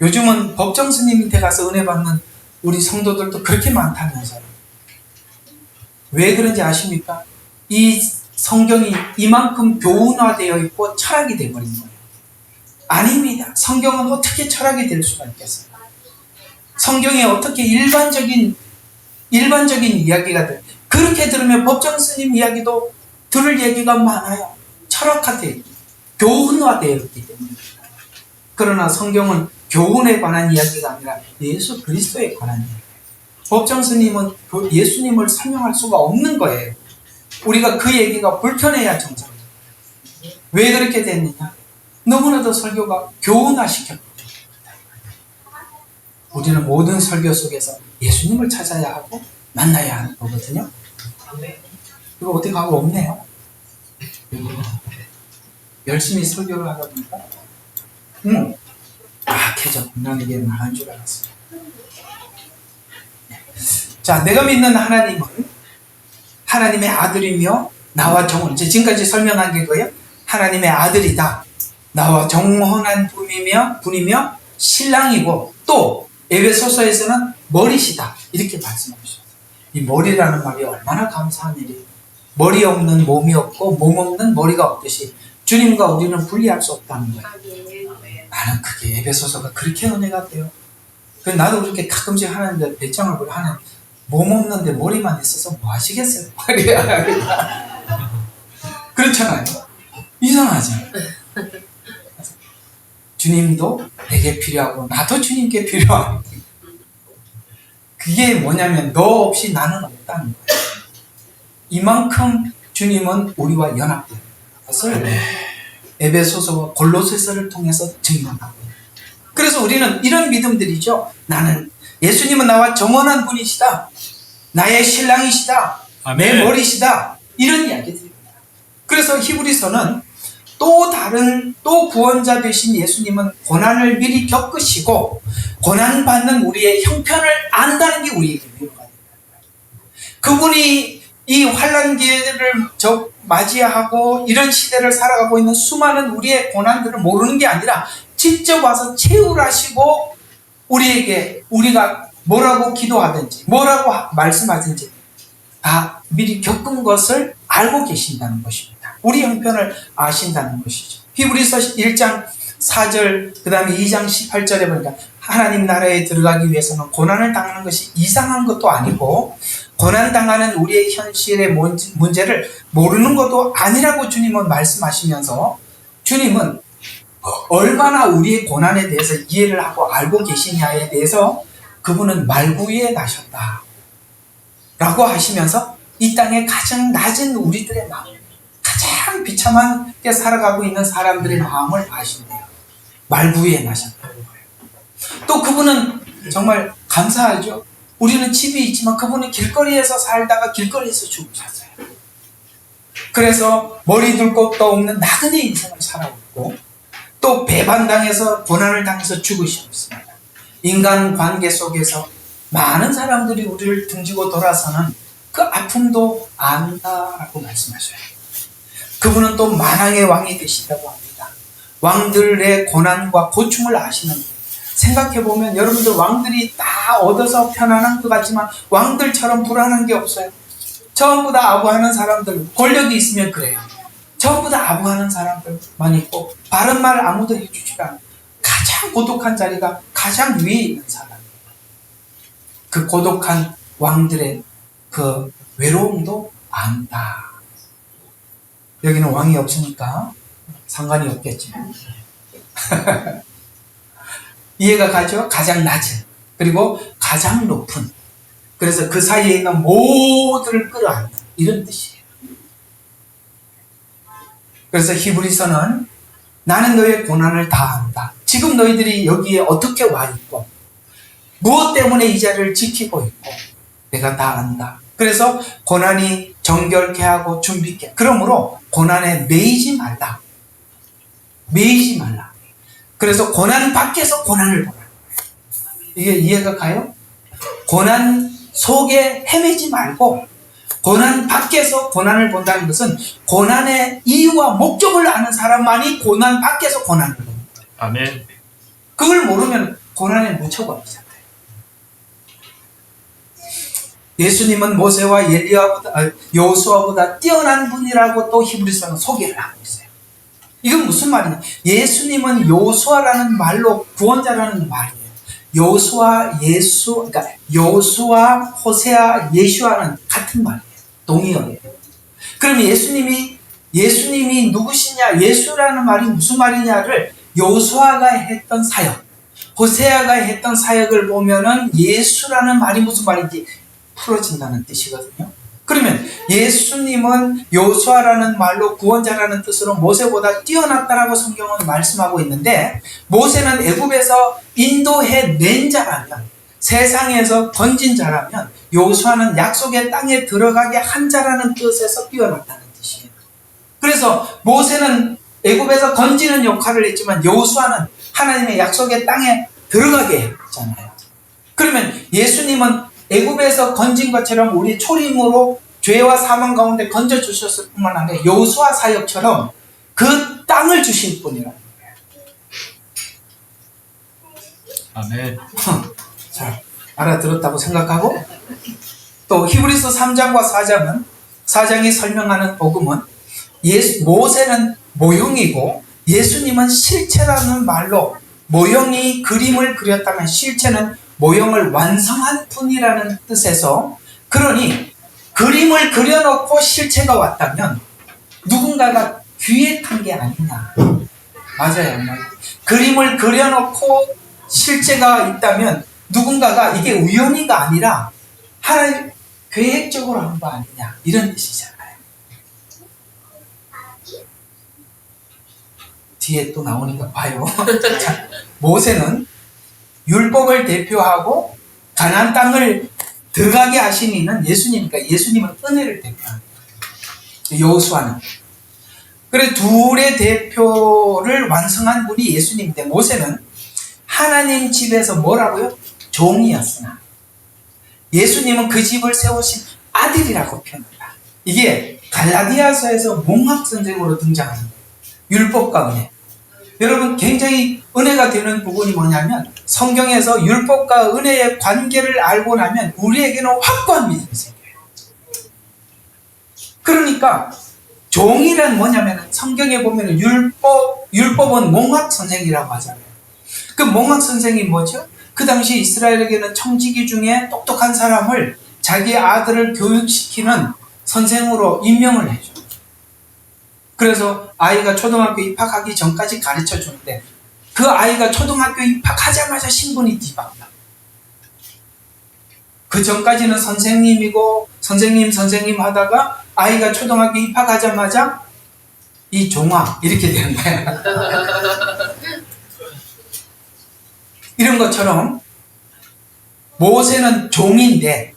요즘은 법정 스님 밑에 가서 은혜 받는 우리 성도들도 그렇게 많다면서요. 왜 그런지 아십니까? 이 성경이 이만큼 교훈화되어 있고 철학이 되어버린 거예요. 아닙니다. 성경은 어떻게 철학이 될 수가 있겠어요? 성경에 어떻게 일반적인 이야기가 돼? 그렇게 들으면 법정 스님 이야기도 들을 얘기가 많아요. 철학화되어 있고 교훈화되어 있기 때문에. 그러나 성경은 교훈에 관한 이야기가 아니라 예수 그리스도에 관한 이야기예요. 법정 스님은 예수님을 설명할 수가 없는 거예요. 우리가 그 얘기가 불편해야 정상이에요. 왜 그렇게 됐느냐? 너무나도 설교가 교훈화시켰거든요. 우리는 모든 설교 속에서 예수님을 찾아야 하고 만나야 하는 거거든요. 이거 어디 가고 없네요. 열심히 설교를 하다 보니까 계속 난 이게 나간 줄 알았어요. 자, 내가 믿는 하나님은 하나님의 아들이며 나와 이제 지금까지 설명한 게 뭐예요? 하나님의 아들이다. 나와 정혼한 분이며 신랑이고 또 에베소서에서는 머리시다. 이렇게 말씀하셨어요. 이 머리라는 말이 얼마나 감사한 일이에요. 머리 없는 몸이 없고 몸 없는 머리가 없듯이 주님과 우리는 분리할 수 없다는 거예요. 나는 그게 에베소서가 그렇게 은혜가 돼요. 나도 그렇게 가끔씩 하는데 배짱을 부려 하는 몸 없는데 머리만 있어서 뭐 하시겠어요? 그렇잖아요. 이상하죠. 주님도 내게 필요하고 나도 주님께 필요하고 그게 뭐냐면 너 없이 나는 없다는 거예요. 이만큼 주님은 우리와 연합된 것을 에베소서와 골로새서를 통해서 증명하고 있어요. 그래서 우리는 이런 믿음들이죠. 나는 예수님은 나와 정원한 분이시다. 나의 신랑이시다. 아멘. 내 머리시다. 이런 이야기들입니다. 그래서 히브리서는 또 구원자 되신 예수님은 고난을 미리 겪으시고 고난받는 우리의 형편을 안다는 게 우리에게 위로가 됩니다. 그분이 이 환난 기회를 맞이하고 이런 시대를 살아가고 있는 수많은 우리의 고난들을 모르는 게 아니라 직접 와서 체휼하시고 우리가 뭐라고 기도하든지 뭐라고 말씀하든지 다 미리 겪은 것을 알고 계신다는 것입니다. 우리 형편을 아신다는 것이죠. 히브리서 1장 4절 그 다음에 2장 18절에 보니까 하나님 나라에 들어가기 위해서는 고난을 당하는 것이 이상한 것도 아니고 고난당하는 우리의 현실의 문제를 모르는 것도 아니라고 주님은 말씀하시면서 주님은 얼마나 우리의 고난에 대해서 이해를 하고 알고 계시냐에 대해서 그분은 말구이에 나셨다 라고 하시면서 이 땅에 가장 낮은 우리들의 마음, 가장 비참하게 살아가고 있는 사람들의 마음을 아신대요. 말구이에 나셨다는 거예요. 또 그분은 정말 감사하죠. 우리는 집이 있지만 그분은 길거리에서 살다가 길거리에서 죽으셨어요. 그래서 머리 둘 곳도 없는 나그네 인생을 살아왔고 또 배반당해서 고난을 당해서 죽으셨습니다. 인간관계 속에서 많은 사람들이 우리를 등지고 돌아서는 그 아픔도 안다라고 말씀하셔요. 그분은 또 만왕의 왕이 되신다고 합니다. 왕들의 고난과 고충을 아시는 분. 생각해보면 여러분들 왕들이 다 얻어서 편안한 것 같지만 왕들처럼 불안한 게 없어요. 전부 다 아부하는 사람들, 권력이 있으면 그래요. 전부 다 아부하는 사람들만 있고 바른 말 아무도 해주지 않아요. 가장 고독한 자리가 가장 위에 있는 사람이에요. 그 고독한 왕들의 그 외로움도 안다. 여기는 왕이 없으니까 상관이 없겠지만 이해가 가죠? 가장 낮은 그리고 가장 높은 그래서 그 사이에 있는 모두를 끌어안는 이런 뜻이에요. 그래서 히브리서는 나는 너의 고난을 다 안다. 지금 너희들이 여기에 어떻게 와 있고 무엇 때문에 이 자리를 지키고 있고 내가 다 안다. 그래서 고난이 정결케 하고 준비케. 그러므로 고난에 매이지 말라. 매이지 말라. 그래서 고난 밖에서 고난을 보라. 이게 이해가 가요? 고난 속에 헤매지 말고 고난 밖에서 고난을 본다는 것은 고난의 이유와 목적을 아는 사람만이 고난 밖에서 고난을 본다. 아멘. 그걸 모르면 고난에 묻혀버리잖아요. 예수님은 모세와 여호수아보다 뛰어난 분이라고 또 히브리서는 소개를 하고 있어요. 이건 무슨 말이냐? 예수님은 여호수아라는 말로 구원자라는 말이에요. 그러니까 여호수아, 호세아, 예수아는 같은 말이에요. 동의어예요. 그럼 예수님이 누구시냐? 예수라는 말이 무슨 말이냐를 여호수아가 했던 사역, 호세아가 했던 사역을 보면은 예수라는 말이 무슨 말인지 풀어진다는 뜻이거든요. 그러면 예수님은 여호수아라는 말로 구원자라는 뜻으로 모세보다 뛰어났다라고 성경은 말씀하고 있는데 모세는 애굽에서 인도해 낸 자라면 세상에서 건진 자라면 여호수아는 약속의 땅에 들어가게 한 자라는 뜻에서 뛰어났다는 뜻이에요. 그래서 모세는 애굽에서 건지는 역할을 했지만 여호수아는 하나님의 약속의 땅에 들어가게 했잖아요. 그러면 예수님은 애굽에서 건진 것처럼 우리 초림으로 죄와 사망 가운데 건져 주셨을 뿐만 아니라 여호수아 사역처럼 그 땅을 주신 분이라는 거예요. 아멘. 자, 알아들었다고 생각하고, 또 히브리서 3장과 4장이 설명하는 복음은 모세는 모형이고 예수님은 실체라는 말로, 모형이 그림을 그렸다면 실체는 모형을 완성한 분이라는 뜻에서, 그러니 그림을 그려놓고 실체가 왔다면 누군가가 귀에 탄 게 아니냐. 맞아요. 그림을 그려놓고 실체가 있다면 누군가가 이게 우연히가 아니라 하나님 계획적으로 한 거 아니냐, 이런 뜻이잖아요. 뒤에 또 나오니까 봐요. 자, 모세는 율법을 대표하고 가나안 땅을 들어가게 하신 이는 예수님이니까 예수님은 은혜를 대표합니다. 여호수아는. 그래, 둘의 대표를 완성한 분이 예수님인데, 모세는 하나님 집에서 뭐라고요? 종이었으나 예수님은 그 집을 세우신 아들이라고 표현한다. 이게 갈라디아서에서 몽학선생으로 등장하는 거예요. 율법과 은혜. 여러분, 굉장히 은혜가 되는 부분이 뭐냐면, 성경에서 율법과 은혜의 관계를 알고 나면 우리에게는 확고한 믿음이 생겨요. 그러니까 종이란 뭐냐면, 성경에 보면 율법은 몽학 선생이라고 하잖아요. 그 몽학 선생이 뭐죠? 그 당시 이스라엘에게는 청지기 중에 똑똑한 사람을, 자기 아들을 교육시키는 선생으로 임명을 해줘. 그래서 아이가 초등학교 입학하기 전까지 가르쳐 주는데, 그 아이가 초등학교 입학하자마자 신분이 뒤바뀌어. 그 전까지는 선생님이고 선생님 하다가 아이가 초등학교 입학하자마자 이 종아 이렇게 되는 거야. 이런 것처럼 모세는 종인데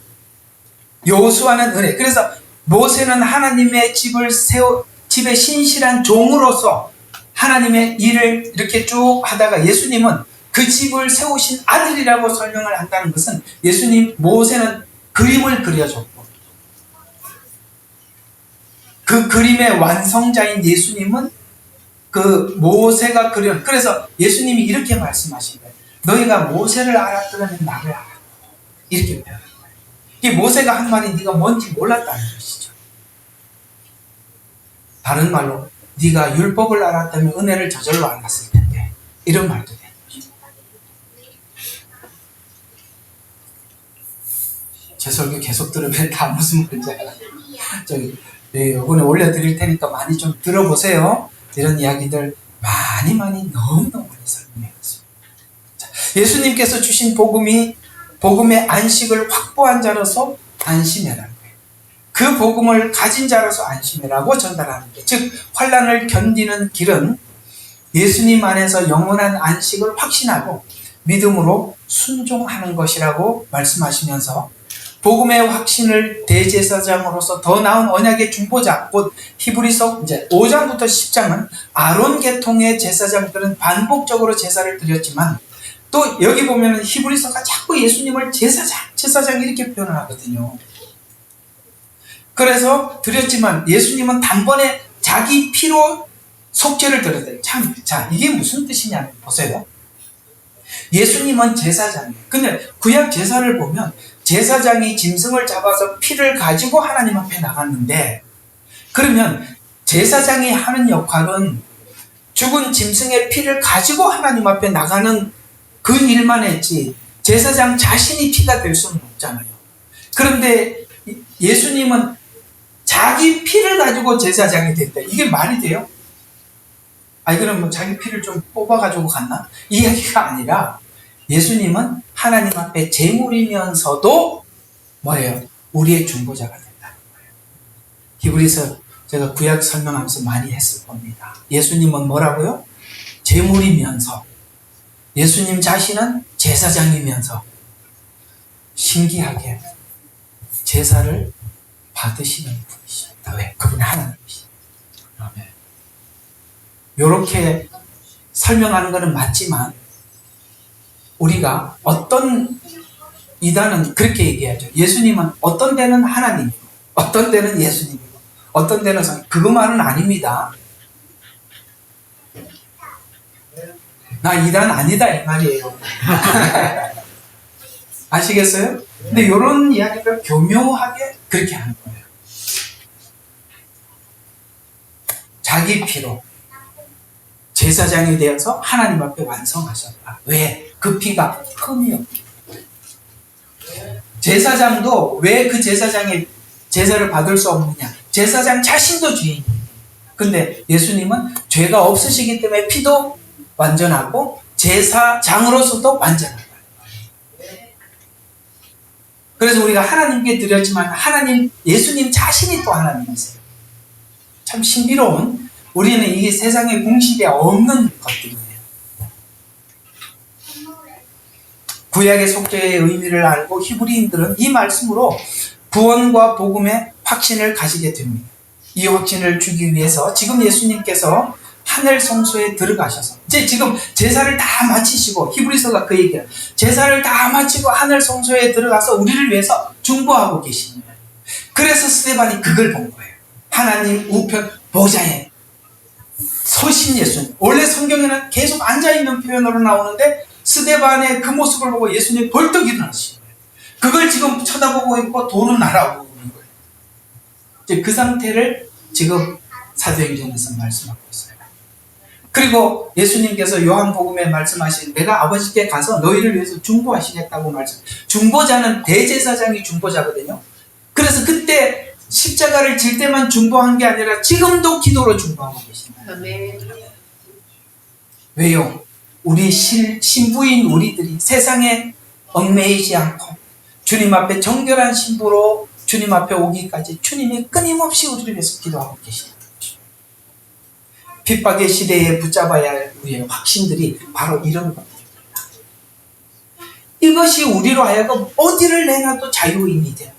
여호수아는 은혜. 그래서 모세는 하나님의 집의 신실한 종으로서 하나님의 일을 이렇게 쭉 하다가, 예수님은 그 집을 세우신 아들이라고 설명을 한다는 것은, 모세는 그림을 그려줬고 그 그림의 완성자인 예수님은 그 모세가 그래서 예수님이 이렇게 말씀하신 거예요. 너희가 모세를 알았더라면 나를 알았고, 이렇게 표현한 거예요. 이 모세가 한 말이 네가 뭔지 몰랐다는 것이죠. 다른 말로 네가 율법을 알았다면 은혜를 저절로 알았을 텐데, 이런 말도 되는 것입니다. 제 설교 계속 들으면 다 무슨 말인지 알아요. 이번에 올려드릴 테니까 많이 좀 들어보세요. 이런 이야기들 너무너무 많이 설명해봤습니다. 예수님께서 주신 복음의 안식을 확보한 자로서 안심해라는 거예요. 그 복음을 가진 자로서 안심해라고 전달하는 게, 즉 환난을 견디는 길은 예수님 안에서 영원한 안식을 확신하고 믿음으로 순종하는 것이라고 말씀하시면서, 복음의 확신을 대제사장으로서 더 나은 언약의 중보자, 곧 히브리서 5장부터 10장은 아론 계통의 제사장들은 반복적으로 제사를 드렸지만, 또 여기 보면 히브리서가 자꾸 예수님을 제사장 이렇게 표현을 하거든요. 그래서 드렸지만 예수님은 단번에 자기 피로 속죄를 드렸대요. 자, 이게 무슨 뜻이냐면 보세요. 예수님은 제사장이에요. 근데 구약 제사를 보면 제사장이 짐승을 잡아서 피를 가지고 하나님 앞에 나갔는데, 그러면 제사장이 하는 역할은 죽은 짐승의 피를 가지고 하나님 앞에 나가는 그 일만 했지, 제사장 자신이 피가 될 수는 없잖아요. 그런데 예수님은 자기 피를 가지고 제사장이 됐다. 이게 말이 돼요? 그럼 뭐 자기 피를 좀 뽑아가지고 갔나? 이 이야기가 아니라, 예수님은 하나님 앞에 제물이면서도 뭐예요? 우리의 중보자가 된다는 거예요. 히브리서 제가 구약 설명하면서 많이 했을 겁니다. 예수님은 뭐라고요? 제물이면서, 예수님 자신은 제사장이면서, 신기하게 제사를 받으시는 분이십니다. 왜? 그분이 하나님이십니다. 아멘. 이렇게 설명하는 것은 맞지만 우리가 어떤 이단은 그렇게 얘기하죠. 예수님은 어떤 때는 하나님이고 어떤 때는 예수님이고 어떤 때는 그것만은 아닙니다. 나 이단 아니다 이 말이에요. 아시겠어요? 근데 이런 이야기를 교묘하게 그렇게 하는 거예요. 자기 피로 제사장이 되어서 하나님 앞에 완성하셨다. 왜? 그 피가 흠이 없기 때문에. 제사장도 왜 그 제사장의 제사를 받을 수 없느냐? 제사장 자신도 주인이에요. 근데 예수님은 죄가 없으시기 때문에 피도 완전하고 제사장으로서도 완전하다. 그래서 우리가 하나님께 드렸지만 하나님, 예수님 자신이 또 하나님이세요. 참 신비로운, 우리는 이게 세상의 공식에 없는 것들이에요. 구약의 속죄의 의미를 알고 히브리인들은 이 말씀으로 구원과 복음의 확신을 가지게 됩니다. 이 확신을 주기 위해서 지금 예수님께서 하늘 성소에 들어가셔서 이제 지금 제사를 다 마치시고, 히브리서가 그 얘기예요. 제사를 다 마치고 하늘 성소에 들어가서 우리를 위해서 중보하고 계십니다. 그래서 스데반이 그걸 본 거예요. 하나님 우편 보좌에 서신 예수님. 원래 성경에는 계속 앉아있는 표현으로 나오는데 스데반의 그 모습을 보고 예수님이 벌떡 일어나시는 거예요. 그걸 지금 쳐다보고 있고 돈은 날아오고 있는 거예요. 이제 그 상태를 지금 사도행전에서 말씀하고 있어요. 그리고 예수님께서 요한복음에 말씀하신, 내가 아버지께 가서 너희를 위해서 중보하시겠다고 말씀. 중보자는 대제사장이 중보자거든요. 그래서 그때 십자가를 질 때만 중보한 게 아니라 지금도 기도로 중보하고 계십니다. 왜요? 우리 신부인 우리들이 세상에 얽매이지 않고 주님 앞에 정결한 신부로 주님 앞에 오기까지 주님이 끊임없이 우리를 위해서 기도하고 계십니다. 핍박의 시대에 붙잡아야 할 우리의 확신들이 바로 이런 겁니다. 이것이 우리로 하여금 어디를 내놔도 자유인이 돼요.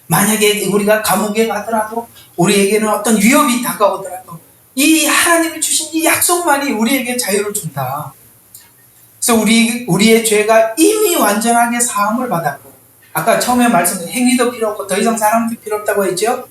만약에 우리가 감옥에 가더라도, 우리에게는 어떤 위협이 다가오더라도 이 하나님이 주신 이 약속만이 우리에게 자유를 준다. 그래서 우리의 죄가 이미 완전하게 사함을 받았고, 아까 처음에 말씀드린 행위도 필요 없고 더 이상 사람도 필요 없다고 했죠.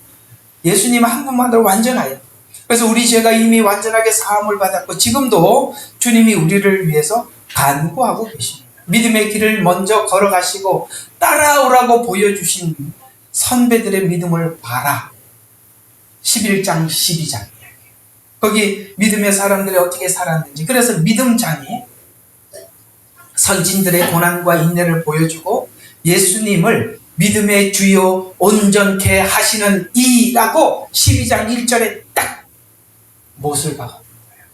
예수님 한 분만으로 완전하여, 그래서 우리 죄가 이미 완전하게 사함을 받았고 지금도 주님이 우리를 위해서 간구하고 계십니다. 믿음의 길을 먼저 걸어가시고 따라오라고 보여주신 선배들의 믿음을 봐라. 11장 12장 거기 믿음의 사람들이 어떻게 살았는지, 그래서 믿음장이 선진들의 고난과 인내를 보여주고 예수님을 믿음의 주요 온전케 하시는 이라고 12장 1절에 딱 못을 박은 거예요.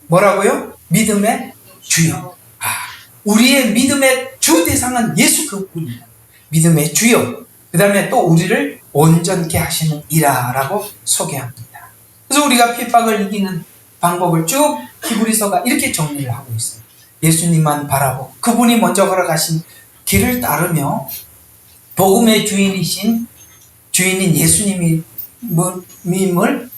뭐라고요? 믿음의 주요. 우리의 믿음의 주 대상은 예수 그분이에요. 믿음의 주요. 그 다음에 또 우리를 온전케 하시는 이라라고 소개합니다. 그래서 우리가 핍박을 이기는 방법을 쭉 히브리서가 이렇게 정리를 하고 있어요. 예수님만 바라보고 그분이 먼저 걸어가신 길을 따르며 복음의 주인인 예수님임을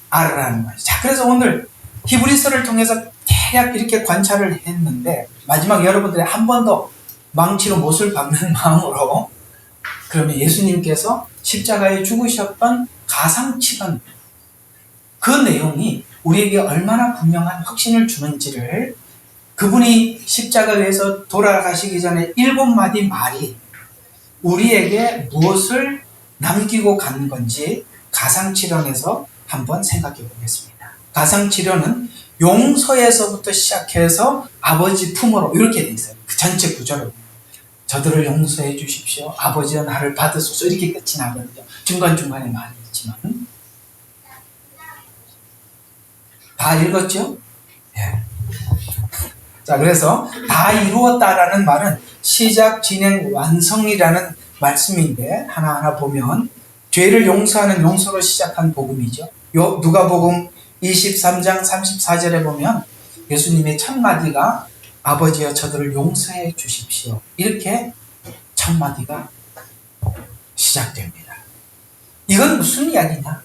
알으라는 거예요. 자, 그래서 오늘 히브리서를 통해서 대략 이렇게 관찰을 했는데, 마지막 여러분들이 한 번 더 망치로 못을 박는 마음으로, 그러면 예수님께서 십자가에 죽으셨던 가상치간 그 내용이 우리에게 얼마나 분명한 확신을 주는지를, 그분이 십자가에서 돌아가시기 전에 7마디 말이 우리에게 무엇을 남기고 간 건지 가상치론에서 한번 생각해 보겠습니다. 가상치론은 용서에서부터 시작해서 아버지 품으로 이렇게 돼 있어요. 그 전체 구조를. 저들을 용서해 주십시오. 아버지여 나를 받으소서. 이렇게 끝이 나거든요. 중간중간에 말이 있지만. 다 읽었죠? 예. 자, 그래서 다 이루었다라는 말은 시작, 진행, 완성이라는 말씀인데, 하나하나 보면 죄를 용서하는 용서로 시작한 복음이죠. 누가복음 23장 34절에 보면 예수님의 첫 마디가 아버지여 저들을 용서해 주십시오. 이렇게 첫 마디가 시작됩니다. 이건 무슨 이야기냐?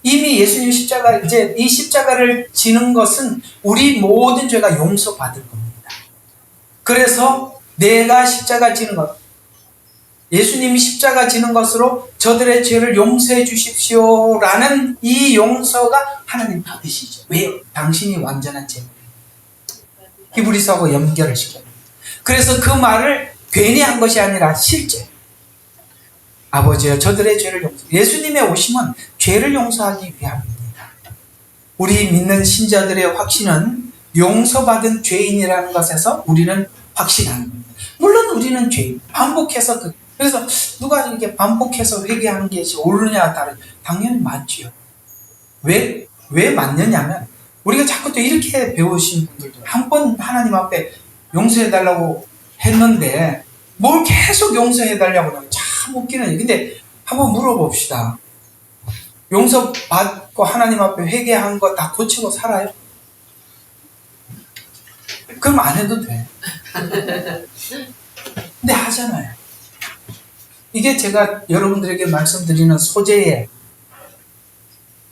이미 예수님 십자가, 이제 이 십자가를 지는 것은 우리 모든 죄가 용서받을 겁니다. 그래서 내가 십자가 지는 것, 예수님이 십자가 지는 것으로 저들의 죄를 용서해 주십시오라는 이 용서가 하나님 받으시죠. 왜요? 당신이 완전한 제물이에요. 히브리서하고 연결을 시켜요. 그래서 그 말을 괜히 한 것이 아니라 실제 아버지여 저들의 죄를 용서. 예수님의 오심은 죄를 용서하기 위함입니다. 우리 믿는 신자들의 확신은 용서받은 죄인이라는 것에서 우리는 확신하는 겁니다. 물론 우리는 죄인, 반복해서 그래서 누가 이렇게 반복해서 회개하는 것이 옳으냐 다르냐, 당연히 맞지요. 왜 맞느냐면 우리가 자꾸 또 이렇게 배우신 분들도 한 번 하나님 앞에 용서해달라고 했는데 뭘 계속 용서해달라고 하면 참 웃기는. 근데 한번 물어봅시다. 용서받고 하나님 앞에 회개한 거 다 고치고 살아요? 그럼 안 해도 돼. 근데 하잖아요. 이게 제가 여러분들에게 말씀드리는 소재에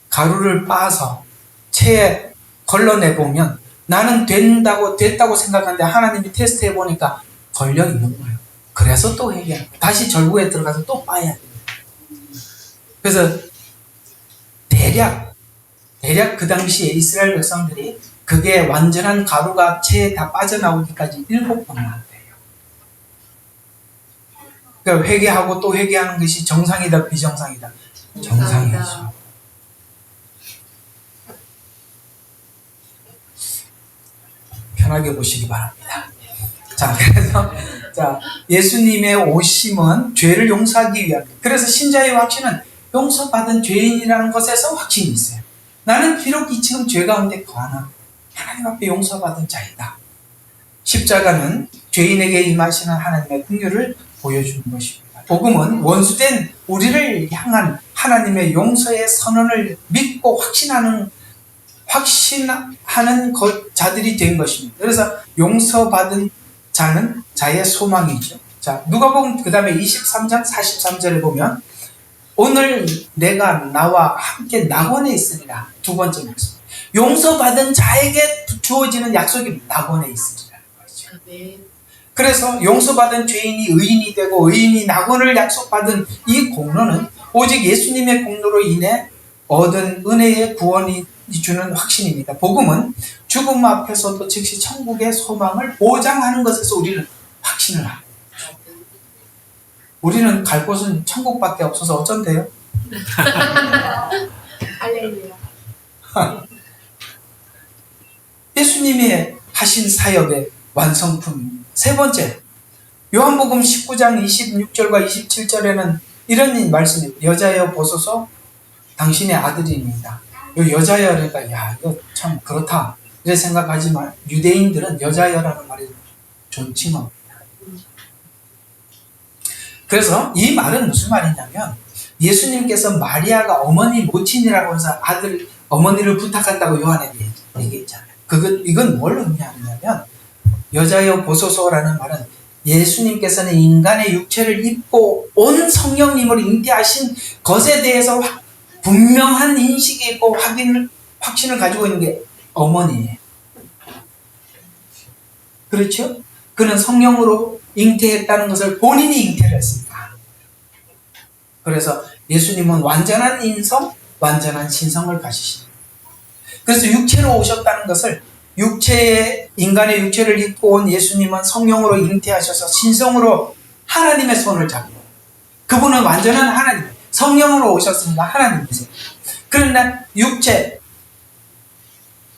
가루를 빻아서 체에 걸러내보면 나는 됐다고 생각하는데 하나님이 테스트해 보니까 걸려 있는 거예요. 그래서 또 회개하고 다시 절구에 들어가서 또 빻아야 돼요. 그래서 대략 그 당시에 이스라엘 백성들이 그게 완전한 가루가 체에 다 빠져나오기까지 7번 나왔대요. 그러니까 회개하고 또 회개하는 것이 정상이다, 비정상이다? 정상이죠. 편하게 보시기 바랍니다. 자, 그래서 예수님의 오심은 죄를 용서하기 위함입니다. 그래서 신자의 확신은 용서받은 죄인이라는 것에서 확신이 있어요. 나는 비록 지금 죄 가운데 거하나 하나님 앞에 용서받은 자이다. 십자가는 죄인에게 임하시는 하나님의 긍휼을 보여주는 것입니다. 복음은 원수된 우리를 향한 하나님의 용서의 선언을 믿고 확신하는 자들이 된 것입니다. 그래서 용서받은 자는 자의 소망이죠. 자, 누가복음 그 다음에 23장 43절에 보면 오늘 내가 나와 함께 낙원에 있으리라. 두 번째 말씀. 용서받은 자에게 주어지는 약속이 낙원에 있으리라는 거죠. 그래서 용서받은 죄인이 의인이 되고 의인이 낙원을 약속받은 이 공로는 오직 예수님의 공로로 인해 얻은 은혜의 구원이 주는 확신입니다. 복음은 죽음 앞에서도 즉시 천국의 소망을 보장하는 것에서 우리는 확신을 합니다. 우리는 갈 곳은 천국밖에 없어서 어쩐대요? 할렐루야. 예수님이 하신 사역의 완성품. 세 번째, 요한복음 19장 26절과 27절에는 이런 말씀이 여자여 보소서 당신의 아들입니다. 요 여자여니까 야 이거 참 그렇다 이렇게 생각하지만 유대인들은 여자여라는 말이 존칭어입니다. 그래서 이 말은 무슨 말이냐면 예수님께서 마리아가 어머니 모친이라고 해서 어머니를 부탁한다고 요한에게 얘기했잖아요. 이건 뭘 의미하냐면 여자여 보소서라는 말은 예수님께서는 인간의 육체를 입고 온 성령님을 잉태하신 것에 대해서 분명한 인식이 있고 확신을 가지고 있는 게 어머니예요. 그렇죠? 그는 성령으로 잉태했다는 것을 본인이 잉태를 했습니다. 그래서 예수님은 완전한 인성, 완전한 신성을 가지십니다. 그래서 육체로 오셨다는 것을 인간의 육체를 입고 온 예수님은 성령으로 잉태하셔서 신성으로 하나님의 손을 잡고 그분은 완전한 하나님, 성령으로 오셨으니까 하나님이세요. 그러나 육체,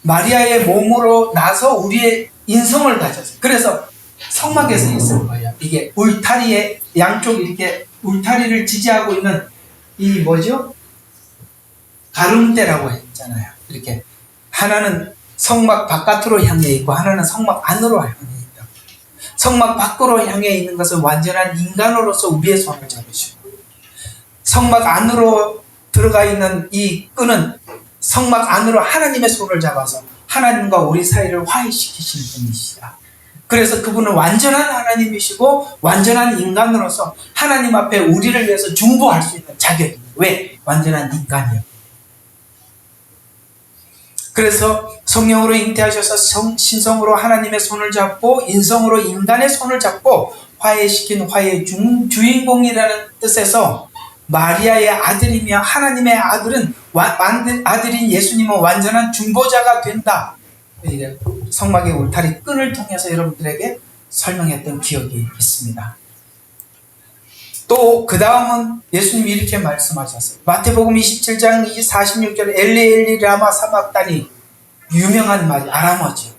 마리아의 몸으로 나서 우리의 인성을 가졌어요. 그래서 성막에서 있을 거예요. 이게 울타리에 양쪽 이렇게 울타리를 지지하고 있는 이 뭐죠? 가름대라고 했잖아요. 이렇게 하나는 성막 바깥으로 향해 있고 하나는 성막 안으로 향해 있다. 성막 밖으로 향해 있는 것은 완전한 인간으로서 우리의 손을 잡으시고 성막 안으로 들어가 있는 이 끈은 성막 안으로 하나님의 손을 잡아서 하나님과 우리 사이를 화해시키시는 분이시다. 그래서 그분은 완전한 하나님이시고 완전한 인간으로서 하나님 앞에 우리를 위해서 중보할 수 있는 자격이. 왜? 완전한 인간이요. 그래서 성령으로 잉태하셔서 신성으로 하나님의 손을 잡고 인성으로 인간의 손을 잡고 화해시킨 화해의 주인공이라는 뜻에서 마리아의 아들이며 하나님의 아들인 예수님은 완전한 중보자가 된다. 이게 성막의 울타리 끈을 통해서 여러분들에게 설명했던 기억이 있습니다. 또 그 다음은 예수님이 이렇게 말씀하셨어요. 마태복음 27장 46절 엘리 엘리 라마 사박다니, 유명한 말이 아람어죠.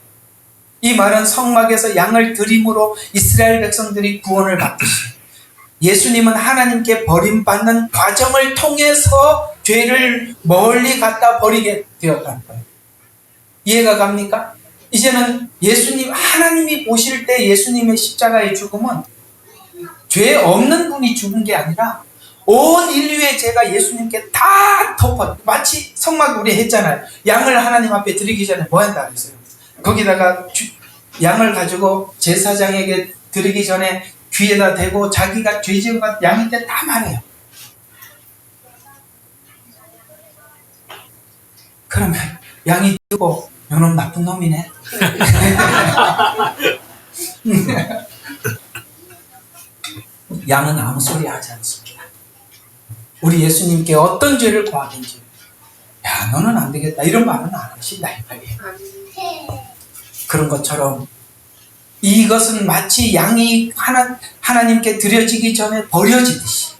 이 말은 성막에서 양을 드림으로 이스라엘 백성들이 구원을 받듯이 예수님은 하나님께 버림받는 과정을 통해서 죄를 멀리 갖다 버리게 되었다는 거예요. 이해가 갑니까? 이제는 하나님이 보실 때 예수님의 십자가의 죽음은 죄 없는 분이 죽은 게 아니라 온 인류의 죄가 예수님께 다 덮어. 마치 성막 우리 했잖아요. 양을 하나님 앞에 드리기 전에 뭐 한다 그랬어요? 거기다가 양을 가지고 제사장에게 드리기 전에 귀에다 대고 자기가 죄 지은 것 양인데 다 말해요. 그러면 양이 뜨고 너는 나쁜 놈이네. 양은 아무 소리 하지 않습니다. 우리 예수님께 어떤 죄를 고하든지 야 너는 안 되겠다 이런 말은 안 하신다 이 말이에요. 그런 것처럼 이것은 마치 양이 하나님께 드려지기 전에 버려지듯이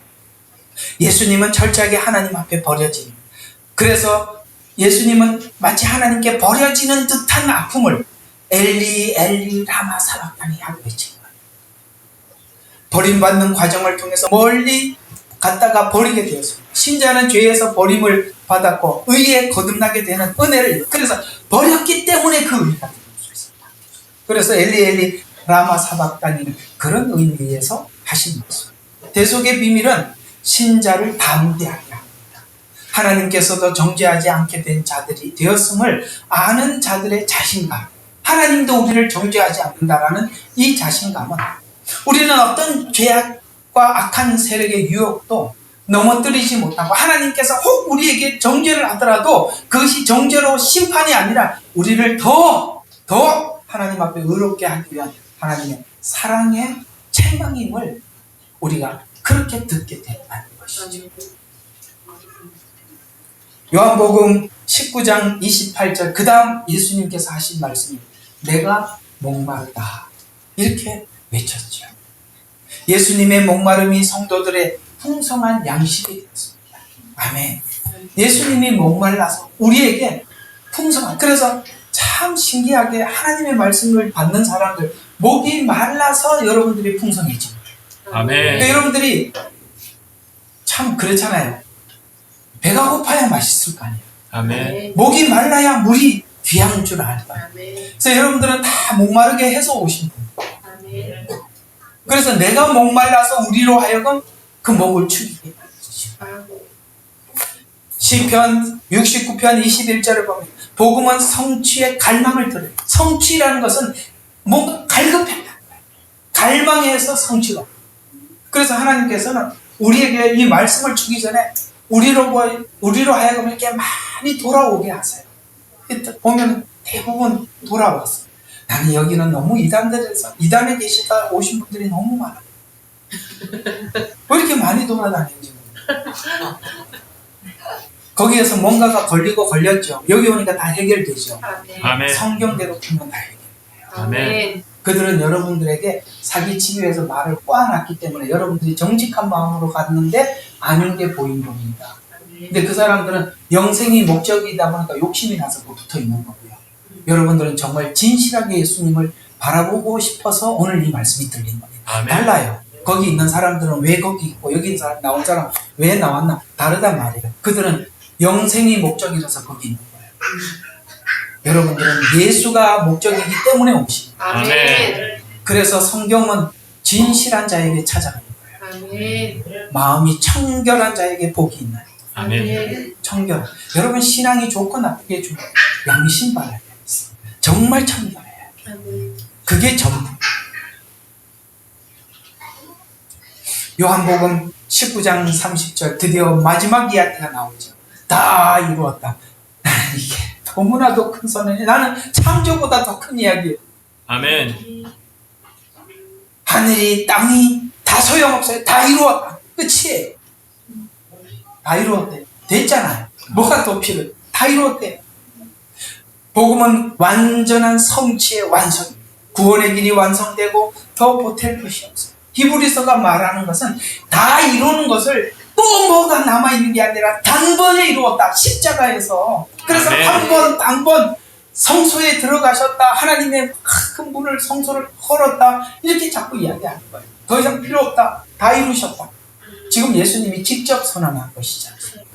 예수님은 철저하게 하나님 앞에 버려지는, 그래서 예수님은 마치 하나님께 버려지는 듯한 아픔을 엘리 엘리 라마 사박다니 하고 외친 거예요. 버림받는 과정을 통해서 멀리 갔다가 버리게 되었습니다. 신자는 죄에서 버림을 받았고 의에 거듭나게 되는 은혜를, 그래서 버렸기 때문에 그 의가 되는 수 있습니다. 그래서 엘리 엘리 라마 사박다니는 그런 의미에서 하신 말씀. 대속의 비밀은 신자를 담대하게 합니다. 하나님께서도 정죄하지 않게 된 자들이 되었음을 아는 자들의 자신감, 하나님도 우리를 정죄하지 않는다라는 이 자신감은 우리는 어떤 죄악과 악한 세력의 유혹도 넘어뜨리지 못하고 하나님께서 혹 우리에게 정죄를 하더라도 그것이 정죄로 심판이 아니라 우리를 더 하나님 앞에 의롭게 하기 위한 하나님의 사랑의 책망임을 우리가 그렇게 듣게 된다는 것이죠. 요한복음 19장 28절 그 다음 예수님께서 하신 말씀이 내가 목마르다 이렇게 외쳤죠. 예수님의 목마름이 성도들의 풍성한 양식이 되었습니다. 아멘. 예수님이 목말라서 우리에게 풍성한, 그래서 참 신기하게 하나님의 말씀을 받는 사람들 목이 말라서 여러분들이 풍성해집니다. 아멘. 그러니까 여러분들이 참 그렇잖아요. 배가 고파야 맛있을 거 아니에요. 아멘. 목이 말라야 물이 귀한 줄 알아요. 그래서 여러분들은 다 목마르게 해서 오신 분이에요. 그래서 내가 목말라서 우리로 하여금 그 목을 축이게 만드시고, 시편 69편 21절을 보면 복음은 성취의 갈망을 들어요. 성취라는 것은 뭔가 갈급했다, 갈망해서 성취가. 그래서 하나님께서는 우리에게 이 말씀을 주기 전에 우리로 하여금 이렇게 많이 돌아오게 하세요. 보면 대부분 돌아왔어요. 나는 여기는 너무 이단에 계시다 오신 분들이 너무 많아요. 왜 이렇게 많이 돌아다니는지 모르겠어요. 거기에서 뭔가가 걸리고 걸렸죠. 여기 오니까 다 해결되죠. 아멘. 성경대로 풀면 다 해결돼요. 아멘. 그들은 여러분들에게 사기치기 위해서 말을 꼬아놨기 때문에 여러분들이 정직한 마음으로 갔는데 아닌 게 보인 겁니다. 근데 그 사람들은 영생이 목적이다 보니까 욕심이 나서 붙어 있는 거고요. 여러분들은 정말 진실하게 예수님을 바라보고 싶어서 오늘 이 말씀이 들린 겁니다. 아멘. 달라요. 거기 있는 사람들은 왜 거기 있고 여기 있는 사람, 나온 사람 왜 나왔나 다르단 말이에요. 그들은 영생이 목적이라서 거기 있는 거예요. 여러분들은 예수가 목적이기 때문에 오신 거예요. 아멘. 그래서 성경은 진실한 자에게 찾아가는 거예요. 아멘. 마음이 청결한 자에게 복이 있나요? 아멘. 청결. 여러분 신앙이 좋고 나쁘게 좋고 양심 바라야 돼. 정말 청결해요. 아멘. 그게 전부. 요한복음 19장 30절 드디어 마지막 이야기가 나오죠. 다 이루었다. 나는 이게 너무나도 큰 선언이, 나는 창조보다 더 큰 이야기예요. 아멘. 하늘이 땅이 다 소용없어요. 다 이루었다. 끝이에요. 다 이루었대요. 됐잖아요. 뭐가 더 필요해요? 다 이루었대요. 복음은 완전한 성취의 완성, 구원의 길이 완성되고 더 보탤 것이 없어요. 히브리서가 말하는 것은 다 이루는 것을 또 뭐가 남아있는 게 아니라 단번에 이루었다. 십자가에서. 그래서 아멘. 한 번 성소에 들어가셨다. 하나님의 큰 문을, 성소를 걸었다. 이렇게 자꾸 이야기하는 거예요. 더 이상 필요 없다. 다 이루셨다. 지금 예수님이 직접 선언한 것이지 않습니까?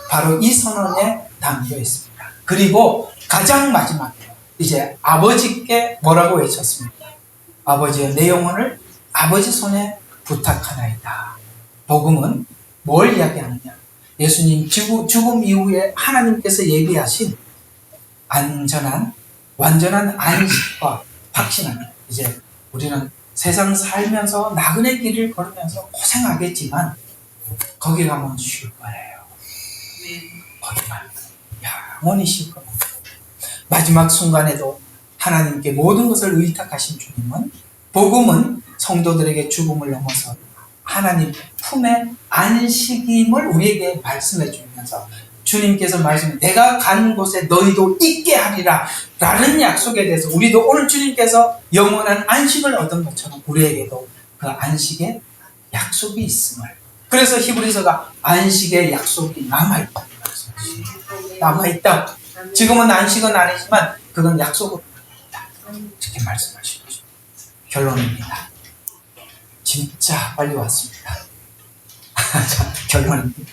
바로 이 선언에 담겨 있습니다. 그리고 가장 마지막에 이제 아버지께 뭐라고 외쳤습니까? 아버지의 내 영혼을 아버지 손에 부탁하나이다. 복음은 뭘 이야기하느냐? 예수님 죽음 이후에 하나님께서 얘기하신 안전한, 완전한 안식과 확신합니다. 이제 우리는 세상 살면서 나그네 길을 걸으면서 고생하겠지만 거기 가면 쉴 거예요. 거기만 영원히 쉴 겁니다. 마지막 순간에도 하나님께 모든 것을 의탁하신 주님은, 복음은 성도들에게 죽음을 넘어서 하나님 품의 안식임을 우리에게 말씀해 주면서, 주님께서 말씀해 내가 간 곳에 너희도 있게 하리라 라는 약속에 대해서 우리도 오늘 주님께서 영원한 안식을 얻은 것처럼 우리에게도 그 안식의 약속이 있음을, 그래서 히브리서가 안식의 약속이 남아있다. 남아있다. 지금은 안식은 아니지만 그건 약속으로 남아있다. 이렇게 말씀하신 거죠. 결론입니다. 진짜 빨리 왔습니다. 자, 결론입니다.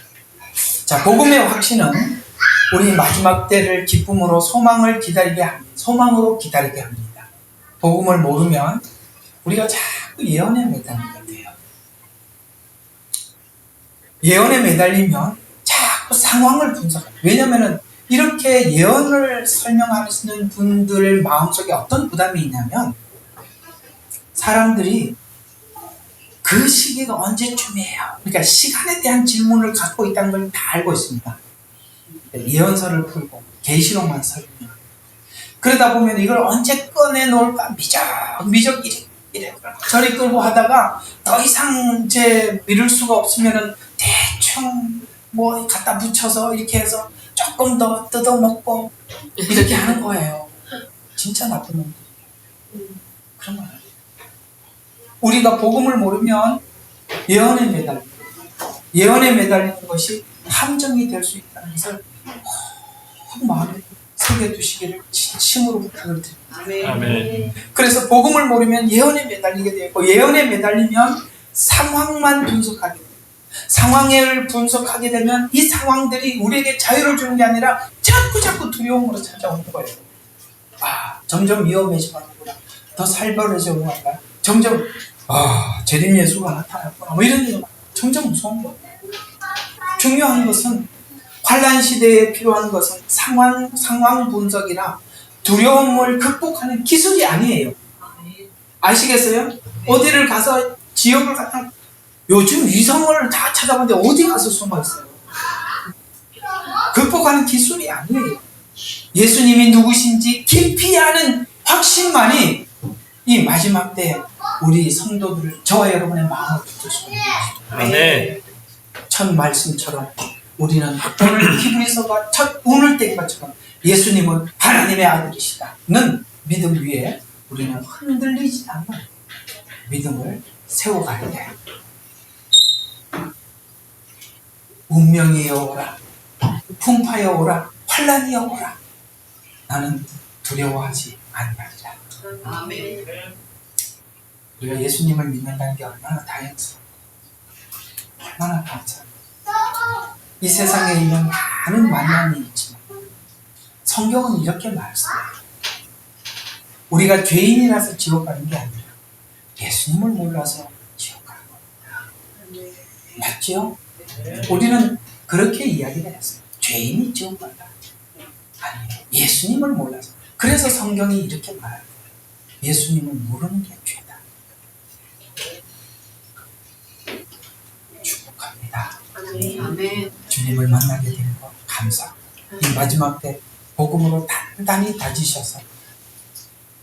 자, 복음의 확신은 우리 마지막 때를 기쁨으로 소망으로 기다리게 합니다. 복음을 모르면 우리가 자꾸 예언에 매달리게 돼요. 예언에 매달리면 자꾸 상황을 분석해요. 왜냐면은 이렇게 예언을 설명하시는 분들 마음속에 어떤 부담이 있냐면, 사람들이 그 시기가 언제쯤이에요? 그러니까 시간에 대한 질문을 갖고 있다는 걸 다 알고 있습니다. 예언서를 풀고 계시록만 설명. 그러다 보면 이걸 언제 꺼내놓을까 미적 이래 저리 끌고 하다가 더 이상 이제 미룰 수가 없으면은 대충 뭐 갖다 붙여서 이렇게 해서 조금 더 뜯어먹고 이렇게 하는 거예요. 진짜 나쁜 놈들. 그런 거예요. 우리가 복음을 모르면 예언에 매달리는 것이 함정이 될 수 있다는 것을 마음에 새겨두시기를 진심으로 부탁을 드립니다. 아멘. 그래서 복음을 모르면 예언에 매달리게 되고, 예언에 매달리면 상황만 분석하게 돼요. 상황을 분석하게 되면 이 상황들이 우리에게 자유를 주는 게 아니라 자꾸 두려움으로 찾아오는 거예요. 점점 위험해지는구나. 더 살벌해져 가는구나. 점점 재림 예수가 나타났구나. 뭐 이런 게 점점 무서운 거예요. 중요한 것은, 환란 시대에 필요한 것은 상황 분석이나 두려움을 극복하는 기술이 아니에요. 아시겠어요? 어디를 가서 지역을 갖다, 요즘 위성을 다 찾아봤는데 어디 가서 숨어 있어요? 극복하는 기술이 아니에요. 예수님이 누구신지 깊이 아는 확신만이 이 마지막 때 우리 성도들을, 저와 여러분의 마음을 붙들 수 있는 것입니다. 아멘. 첫 말씀처럼 우리는 오늘 히브리서가 첫 운을 뗀 것처럼 예수님은 하나님의 아들이시다는 믿음 위에 우리는 흔들리지 않는 믿음을 세워가야 돼요. 운명이 오라, 풍파에 오라, 환란이 오라, 나는 두려워하지 아니하리라. 아멘. 우리가 예수님을 믿는다는 게 얼마나 다행스러워, 얼마나 감사합니다. 이 세상에 있는 많은 만남이 있지만 성경은 이렇게 말씀해요. 우리가 죄인이라서 지옥 가는 게 아니라 예수님을 몰라서 지옥 가는 겁니다. 맞죠? 우리는 그렇게 이야기를 했어요. 죄인이 지옥 간다. 아니, 예수님을 몰라서. 그래서 성경이 이렇게 말해요. 예수님을 모르는 게 죄다. 아멘. 주님을 만나게 된 것 감사합니다. 이 마지막 때 복음으로 단단히 다지셔서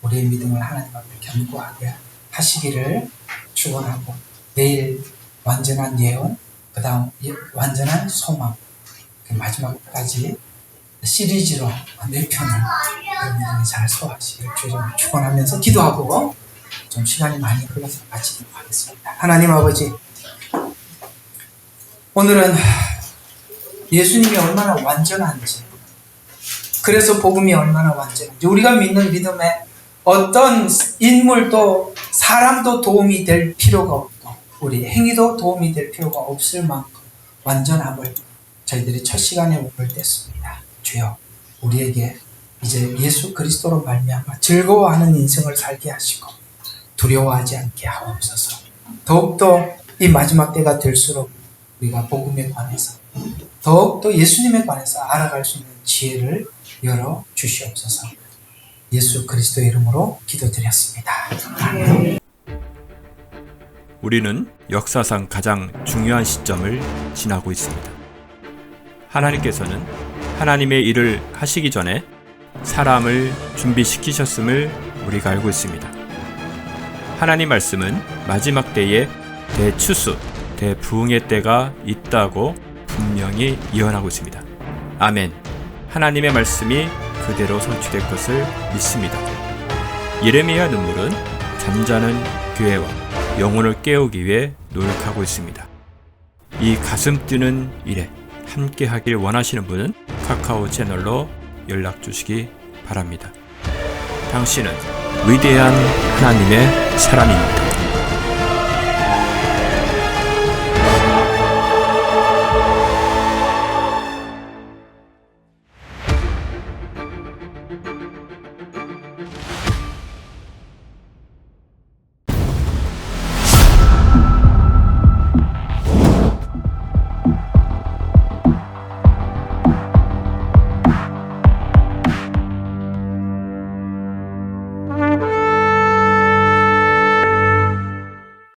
우리의 믿음을 하나님 앞에 견고하게 하시기를 축원하고, 내일 완전한 예언, 그 다음 완전한 소망, 그 마지막까지 시리즈로 4편을 여러분들이 잘 소화하시길 주님을 축원하면서 기도하고 좀 시간이 많이 흘러서 마치도록 하겠습니다. 하나님 아버지, 오늘은 예수님이 얼마나 완전한지, 그래서 복음이 얼마나 완전한지, 우리가 믿는 믿음에 어떤 인물도 사람도 도움이 될 필요가 없고 우리 행위도 도움이 될 필요가 없을 만큼 완전함을 저희들이 첫 시간에 오늘 뗐습니다. 주여, 우리에게 이제 예수 그리스도로 말미암아 즐거워하는 인생을 살게 하시고 두려워하지 않게 하옵소서. 더욱더 이 마지막 때가 될수록 우리가 복음에 관해서, 더욱더 예수님에 관해서 알아갈 수 있는 지혜를 열어 주시옵소서. 예수 그리스도의 이름으로 기도드렸습니다. 아멘. 우리는 역사상 가장 중요한 시점을 지나고 있습니다. 하나님께서는 하나님의 일을 하시기 전에 사람을 준비시키셨음을 우리가 알고 있습니다. 하나님 말씀은 마지막 때에 대추수, 대부흥의 때가 있다고 분명히 예언하고 있습니다. 아멘. 하나님의 말씀이 그대로 성취될 것을 믿습니다. 예레미야 눈물은 잠자는 교회와 영혼을 깨우기 위해 노력하고 있습니다. 이 가슴 뛰는 일에 함께 하길 원하시는 분은 카카오 채널로 연락 주시기 바랍니다. 당신은 위대한 하나님의 사람입니다.